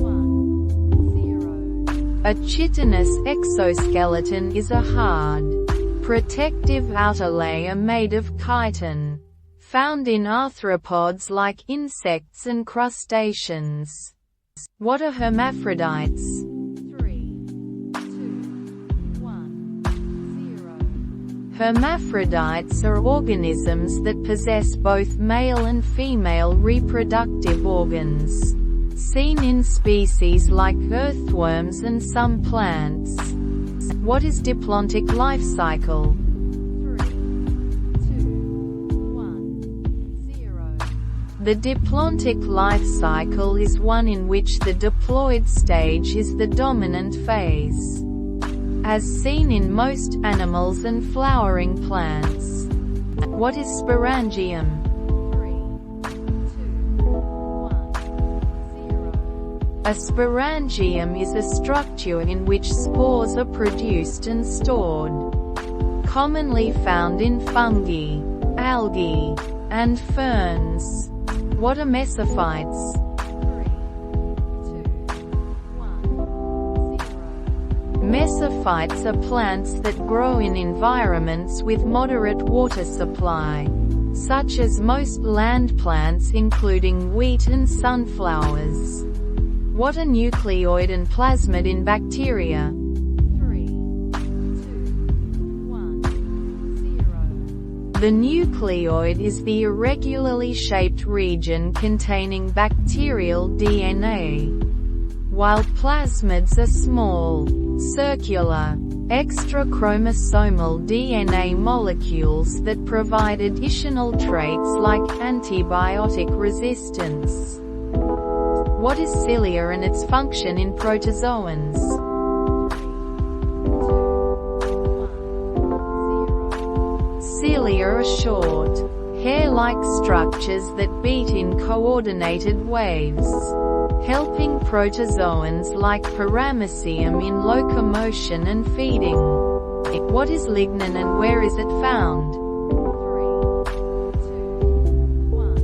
1, 0. A chitinous exoskeleton is a hard, protective outer layer made of chitin, found in arthropods like insects and crustaceans. What are hermaphrodites? 3, 2, 1, 0. Hermaphrodites are organisms that possess both male and female reproductive organs, seen in species like earthworms and some plants. What is diplontic life cycle? 3, 2, 1, 0. The diplontic life cycle is one in which the diploid stage is the dominant phase, as seen in most animals and flowering plants. What is sporangium? 3, 2, 1, 0. A sporangium is a structure in which spores are produced and stored, commonly found in fungi, algae, and ferns. What are mesophytes? 3, 2, 1, 0. Mesophytes are plants that grow in environments with moderate water supply, such as most land plants including wheat and sunflowers. What are nucleoid and plasmid in bacteria? 3, 2, 1, 0. The nucleoid is the irregularly shaped region containing bacterial DNA, while plasmids are small, circular, extrachromosomal DNA molecules that provide additional traits like antibiotic resistance. What is cilia and its function in protozoans? 3, 2, 1, 0. Cilia are short, hair-like structures that beat in coordinated waves, helping protozoans like Paramecium in locomotion and feeding. What is lignin and where is it found? 3, 2, 1,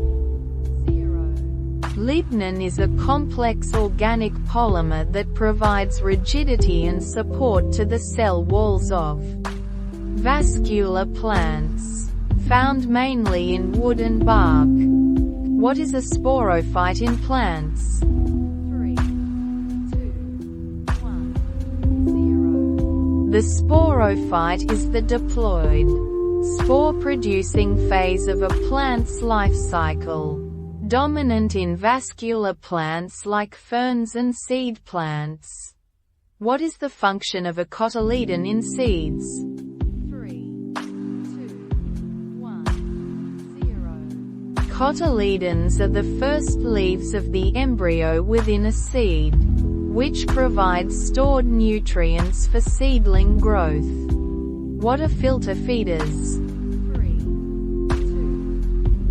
0. Lignin is a complex organic polymer that provides rigidity and support to the cell walls of vascular plants, found mainly in wood and bark. What is a sporophyte in plants? 3, 2, 1, 0. The sporophyte is the diploid, spore-producing phase of a plant's life cycle, dominant in vascular plants like ferns and seed plants. What is the function of a cotyledon in seeds? 3, 2, 1, 0. Cotyledons are the first leaves of the embryo within a seed, which provides stored nutrients for seedling growth. What are filter feeders? 3, 2,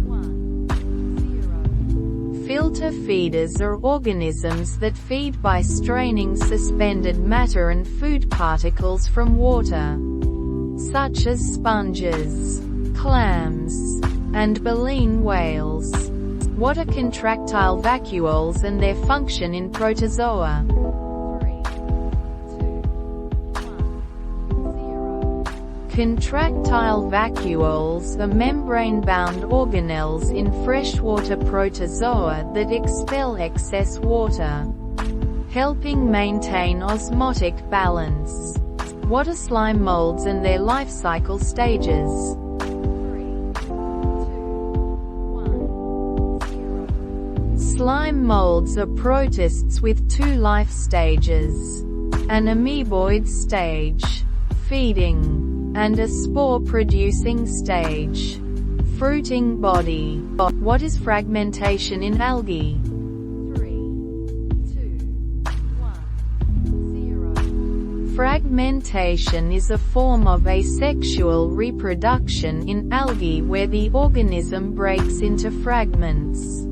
1, 0. Filter feeders are organisms that feed by straining suspended matter and food particles from water, such as sponges, clams, and baleen whales. What are contractile vacuoles and their function in protozoa? 3, 2, 1, 0. Contractile vacuoles are membrane-bound organelles in freshwater protozoa that expel excess water, helping maintain osmotic balance. What are slime molds and their life cycle stages? 3, 2, 1, 0. Slime molds are protists with two life stages: an amoeboid stage, feeding, and a spore-producing stage, fruiting body. What is fragmentation in algae? 3, 2, 1, 0. Fragmentation is a form of asexual reproduction in algae where the organism breaks into fragments,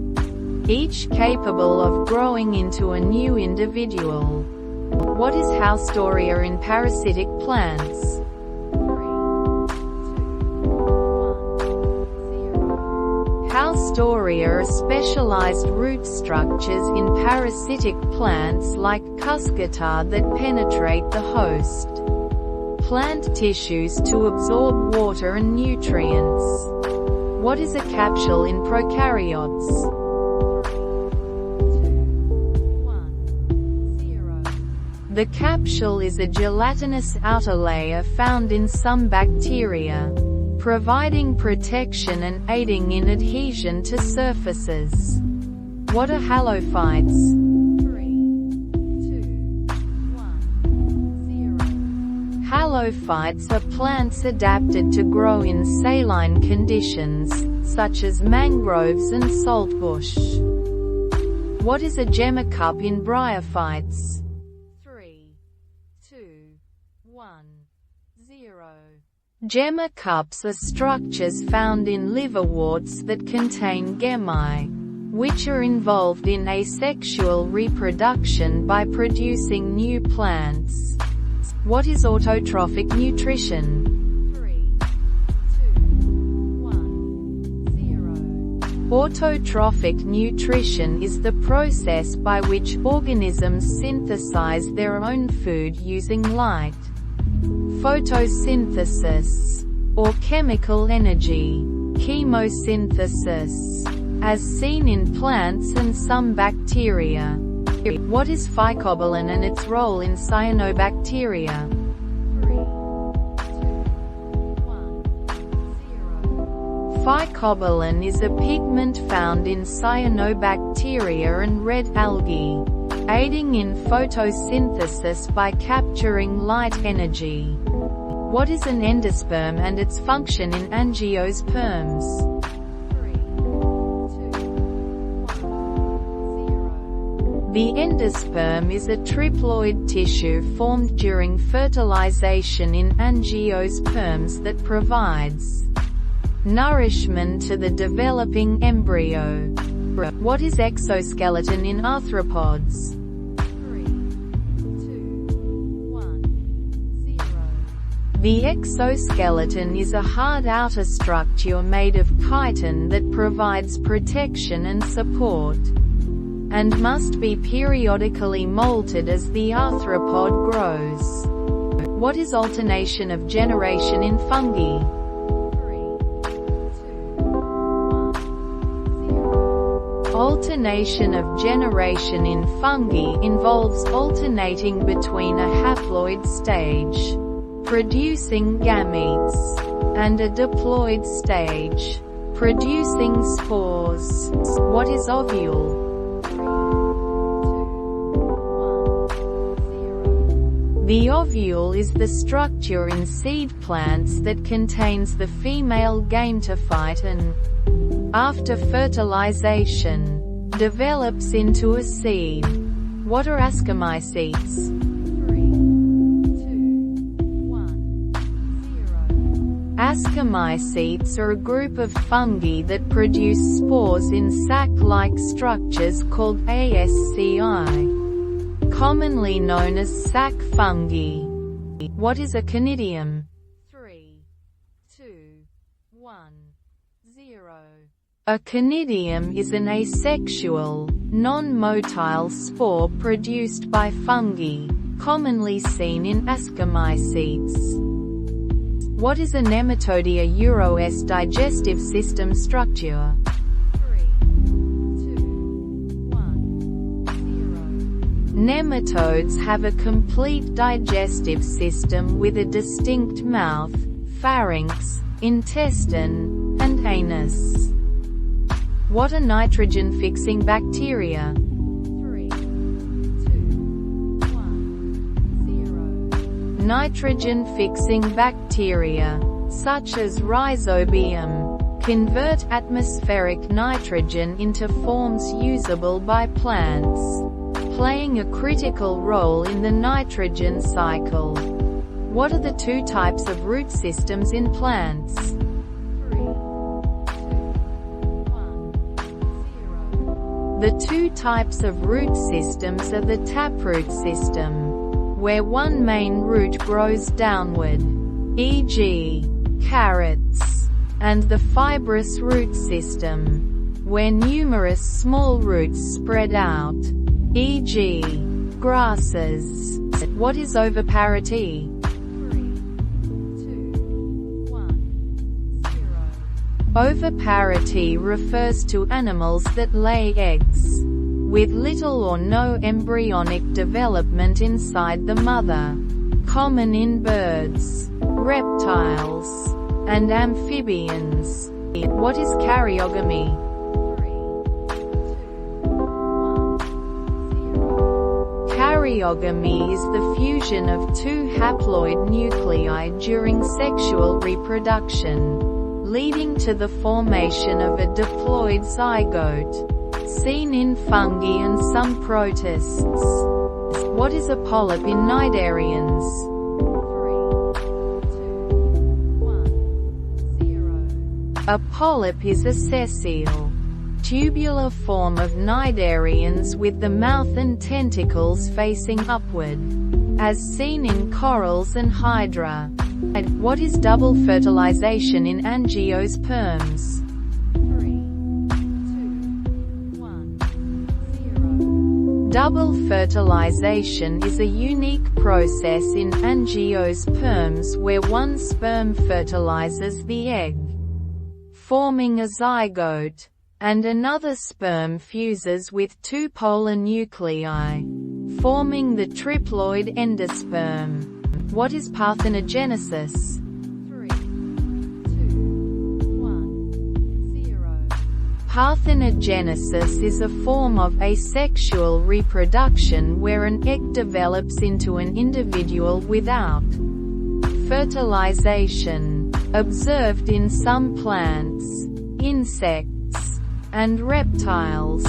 each capable of growing into a new individual. What is Haustoria in parasitic plants? 3, 2, 1, 0. Haustoria are specialized root structures in parasitic plants like cuscuta that penetrate the host plant tissues to absorb water and nutrients. What is a capsule in prokaryotes? 3, 2, 1, 0. The capsule is a gelatinous outer layer found in some bacteria, providing protection and aiding in adhesion to surfaces. What are halophytes? 3, 2, 1, 0. Halophytes are plants adapted to grow in saline conditions, such as mangroves and saltbush. What is a gemmacup in bryophytes? 3, 2, 1, 0. Gemmacups are structures found in liverworts that contain gemmae, which are involved in asexual reproduction by producing new plants. What is autotrophic nutrition? 3, 2, 1, 0. Autotrophic nutrition is the process by which organisms synthesize their own food using light, photosynthesis, or chemical energy, chemosynthesis, as seen in plants and some bacteria. What is phycobilin and its role in cyanobacteria? 3, 2, 1, 0. Phycobilin is a pigment found in cyanobacteria and red algae, aiding in photosynthesis by capturing light energy. What is an endosperm and its function in angiosperms? 3, 2, 1, 0. The endosperm is a triploid tissue formed during fertilization in angiosperms that provides nourishment to the developing embryo. What is exoskeleton in arthropods? 3, 2, 1, 0. The exoskeleton is a hard outer structure made of chitin that provides protection and support, and must be periodically molted as the arthropod grows. What is alternation of generation in fungi? 3, 2, 1, 0. Alternation of generation in fungi involves alternating between a haploid stage, producing gametes, and a diploid stage, producing spores. What is ovule? 3, 2, 1, 0. The ovule is the structure in seed plants that contains the female gametophyte and, after fertilization, develops into a seed. What are ascomycetes? 3, 2, 1, 0. Ascomycetes are a group of fungi that produce spores in sac-like structures called ASCI, commonly known as sac fungi. What is a conidium? 3, 2, 1, 0. A conidium is an asexual, non-motile spore produced by fungi, commonly seen in ascomycetes. What is a nematodia Euro-S digestive system structure? 3, 2, 1, 0. Nematodes have a complete digestive system with a distinct mouth, pharynx, intestine, and anus. What are nitrogen-fixing bacteria? 3, 2, 1, 0. Nitrogen-fixing bacteria, such as Rhizobium, convert atmospheric nitrogen into forms usable by plants, playing a critical role in the nitrogen cycle. What are the two types of root systems in plants? 3, 2, 1, 0. The two types of root systems are the taproot system, where one main root grows downward, e.g., carrots, and the fibrous root system, where numerous small roots spread out, e.g., grasses. What is oviparity? 3, 2, 1, 0. Oviparity refers to animals that lay eggs, with little or no embryonic development inside the mother. Common in birds, reptiles, and amphibians. What is karyogamy? 3, 2, 1, 0. Karyogamy is the fusion of two haploid nuclei during sexual reproduction, leading to the formation of a diploid zygote, seen in fungi and some protists. What is a polyp in cnidarians? 3, 2, 1, 0. A polyp is a sessile, tubular form of cnidarians with the mouth and tentacles facing upward, as seen in corals and hydra. What is double fertilization in angiosperms? 3, 2, 1, 0. Double fertilization is a unique process in angiosperms where one sperm fertilizes the egg, forming a zygote, and another sperm fuses with two polar nuclei, forming the triploid endosperm. What is parthenogenesis? 3, 2, 1, 0. Parthenogenesis is a form of asexual reproduction where an egg develops into an individual without fertilization, observed in some plants, insects, and reptiles.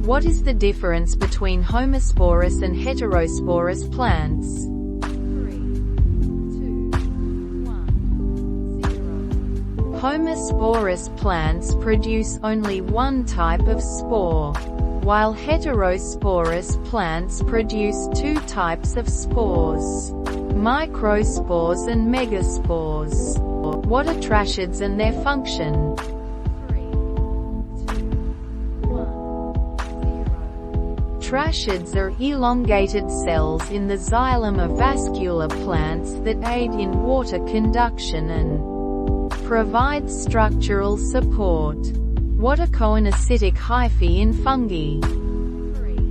What is the difference between homosporous and heterosporous plants? 3, 2, 1, 0. Homosporous plants produce only one type of spore, while heterosporous plants produce two types of spores, microspores and megaspores. What are tracheids and their function? 3, 2, 1, 0. Tracheids are elongated cells in the xylem of vascular plants that aid in water conduction and provide structural support. What are choanacetic hyphae in fungi? 3, 2,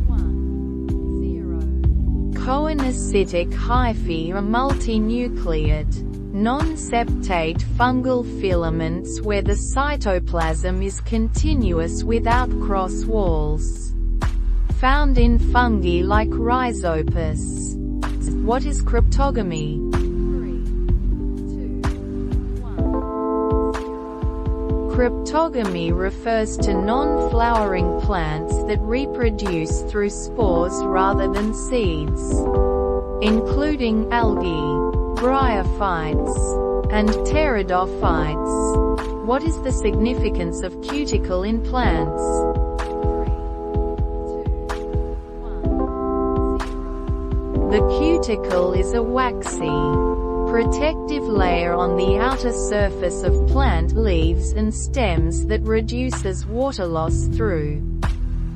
1, 0. Choanacetic hyphae are multinucleate, non-septate fungal filaments where the cytoplasm is continuous without cross walls. Found in fungi like Rhizopus. What is cryptogamy? 3, 2, 1, 0. Cryptogamy refers to non-flowering plants that reproduce through spores rather than seeds, including algae, bryophytes, and pteridophytes. What is the significance of cuticle in plants? 3, 2, 1, 0. The cuticle is a waxy, protective layer on the outer surface of plant leaves and stems that reduces water loss through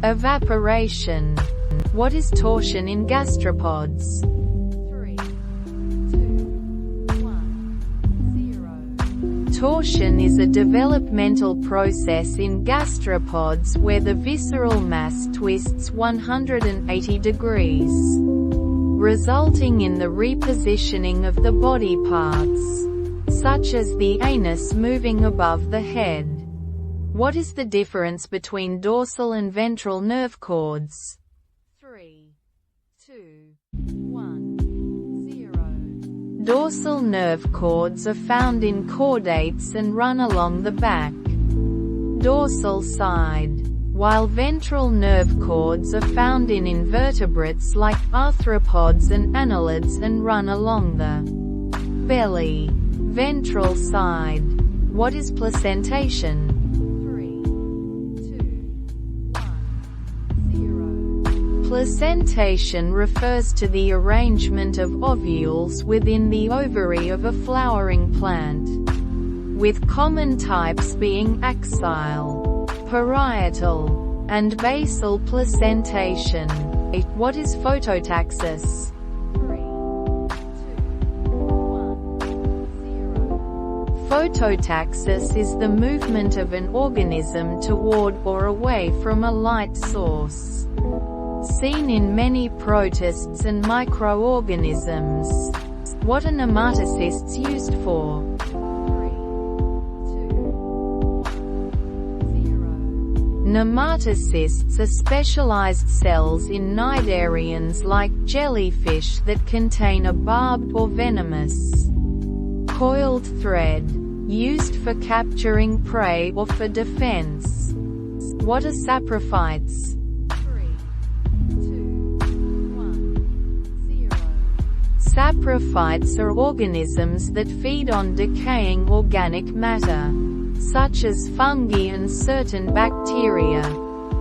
evaporation. What is torsion in gastropods? 3, 2, 1, 0. Torsion is a developmental process in gastropods where the visceral mass twists 180 degrees, resulting in the repositioning of the body parts, such as the anus moving above the head. What is the difference between dorsal and ventral nerve cords? 3, 2, 1, 0. Dorsal nerve cords are found in chordates and run along the back, dorsal side, while ventral nerve cords are found in invertebrates like arthropods and annelids and run along the belly, ventral side. What is placentation? 3, 2, 1, 0. Placentation refers to the arrangement of ovules within the ovary of a flowering plant, with common types being axile, parietal, and basal placentation. What is phototaxis? 3, 2, 1, 0. Phototaxis is the movement of an organism toward or away from a light source, seen in many protists and microorganisms. What are nematocysts used for? 3, 2, 1, 0. Nematocysts are specialized cells in cnidarians like jellyfish that contain a barbed or venomous, coiled thread, used for capturing prey or for defense. What are saprophytes? 3, 2, 1, 0. Saprophytes are organisms that feed on decaying organic matter, such as fungi and certain bacteria,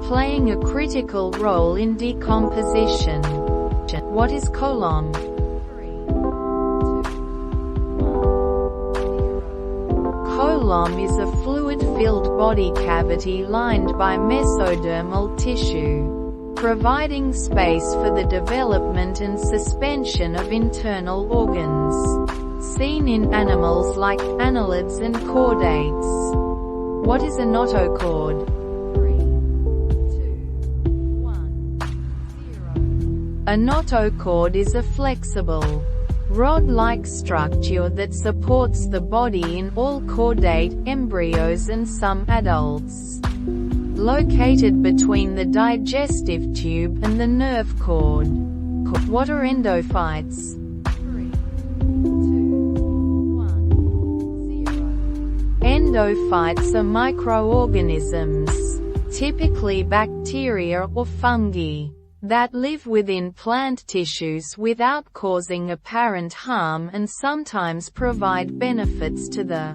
playing a critical role in decomposition. What is column? 3, 2, 1, 0. Column is a fluid-filled body cavity lined by mesodermal tissue, providing space for the development and suspension of internal organs, seen in animals like annelids and chordates. What is a notochord? 3, 2, 1, 0. A notochord is a flexible, rod-like structure that supports the body in all chordate embryos and some adults, located between the digestive tube and the nerve cord. What are endophytes? 3, 2, 1, 0. Endophytes are microorganisms, typically bacteria or fungi, that live within plant tissues without causing apparent harm and sometimes provide benefits to the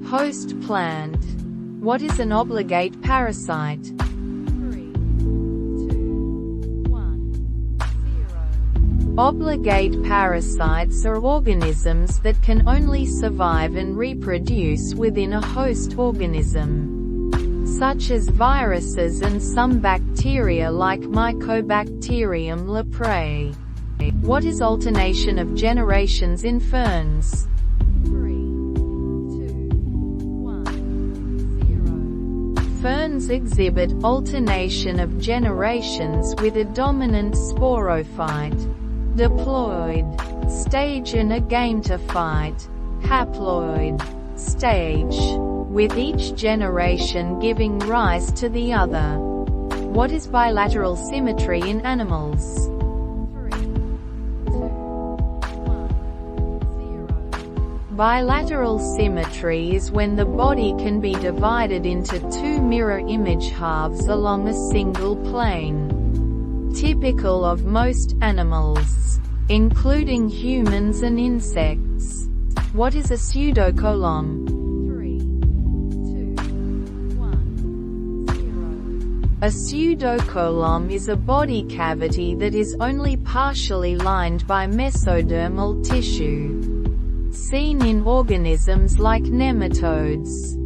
host plant. What is an obligate parasite? 3, 2, 1, 0. Obligate parasites are organisms that can only survive and reproduce within a host organism, such as viruses and some bacteria like Mycobacterium leprae. What is alternation of generations in ferns? 3, 2, 1, 0. Ferns exhibit alternation of generations with a dominant sporophyte, diploid stage and a gametophyte, haploid stage, with each generation giving rise to the other. What is bilateral symmetry in animals? 3, 2, 1, 0. Bilateral symmetry is when the body can be divided into two mirror image halves along a single plane, typical of most animals, including humans and insects. What is a pseudocolumn? 3, 2, 1, 0. A pseudocolumn is a body cavity that is only partially lined by mesodermal tissue, seen in organisms like nematodes.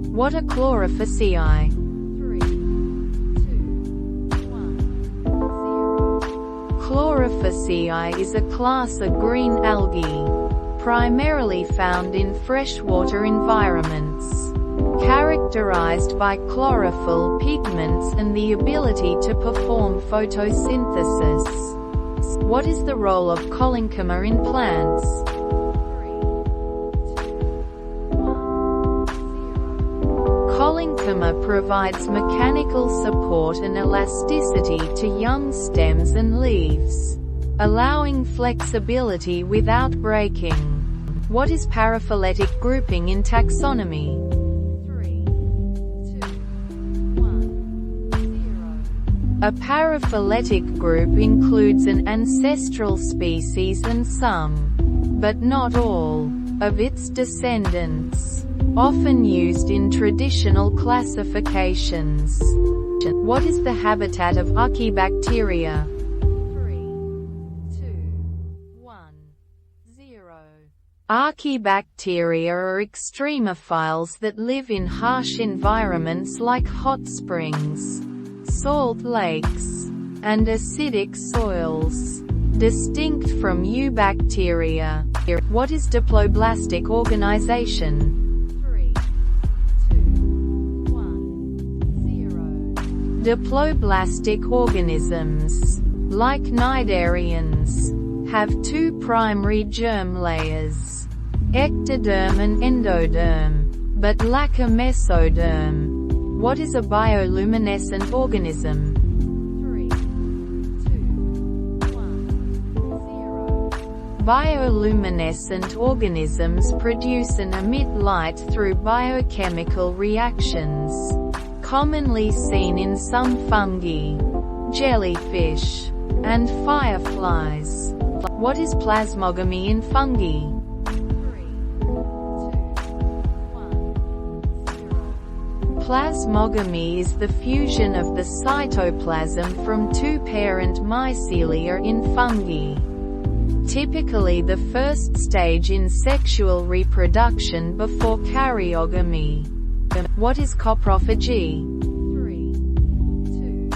What are chlorophyceae? 3, 2, 1, 0. Chlorophyceae is a class of green algae, primarily found in freshwater environments, characterized by chlorophyll pigments and the ability to perform photosynthesis. What is the role of collenchyma in plants? 3, 2, 1, 0. Collenchyma provides mechanical support and elasticity to young stems and leaves, allowing flexibility without breaking. What is paraphyletic grouping in taxonomy? 3, 2, 1, 0. A paraphyletic group includes an ancestral species and some, but not all, of its descendants, often used in traditional classifications. What is the habitat of archaebacteria? 3, 2, 1, 0. Archaebacteria are extremophiles that live in harsh environments like hot springs, salt lakes, and acidic soils, distinct from eubacteria. What is diploblastic organization? 3, 2, 1, 0. Diploblastic organisms, like cnidarians, have two primary germ layers, ectoderm and endoderm, but lack a mesoderm. What is a bioluminescent organism? 3, 2, 1, 0. Bioluminescent organisms produce and emit light through biochemical reactions, commonly seen in some fungi, jellyfish, and fireflies. What is plasmogamy in fungi? 3, 2, 1, 0. Plasmogamy is the fusion of the cytoplasm from two parent mycelia in fungi, typically the first stage in sexual reproduction before karyogamy. What is coprophagy? 3, 2,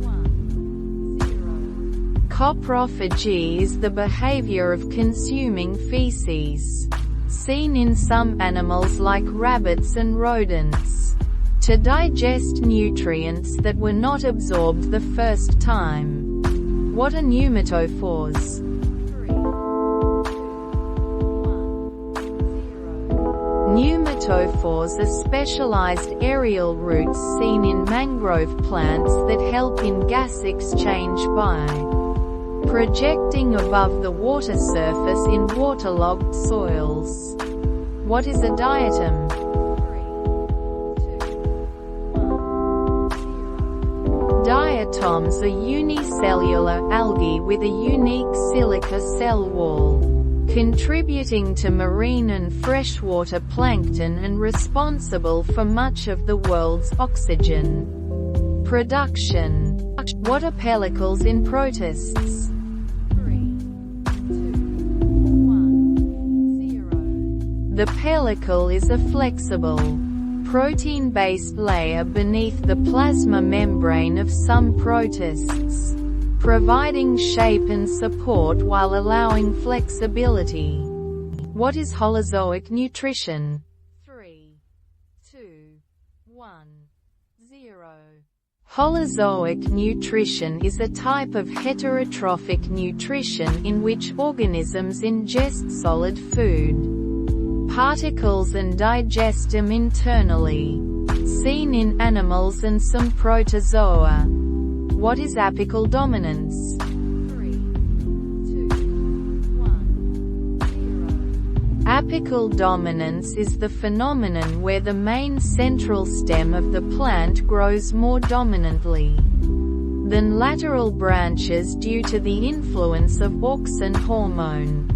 1, 0. Coprophagy is the behavior of consuming feces, seen in some animals like rabbits and rodents, to digest nutrients that were not absorbed the first time. What are pneumatophores? 3, 2, 1, 0. Pneumatophores are specialized aerial roots seen in mangrove plants that help in gas exchange by projecting above the water surface in waterlogged soils. What is a diatom? 3, 2, 1, 0. Diatoms are unicellular algae with a unique silica cell wall, contributing to marine and freshwater plankton and responsible for much of the world's oxygen production. What are pellicles in protists? 3, 2, 1, 0. The pellicle is a flexible, protein-based layer beneath the plasma membrane of some protists, providing shape and support while allowing flexibility. What is holozoic nutrition? 3, 2, 1, 0. Holozoic nutrition is a type of heterotrophic nutrition in which organisms ingest solid food particles and digest them internally, seen in animals and some protozoa. What is apical dominance? 3, 2, 1, 0. Apical dominance is the phenomenon where the main central stem of the plant grows more dominantly than lateral branches due to the influence of auxin hormone.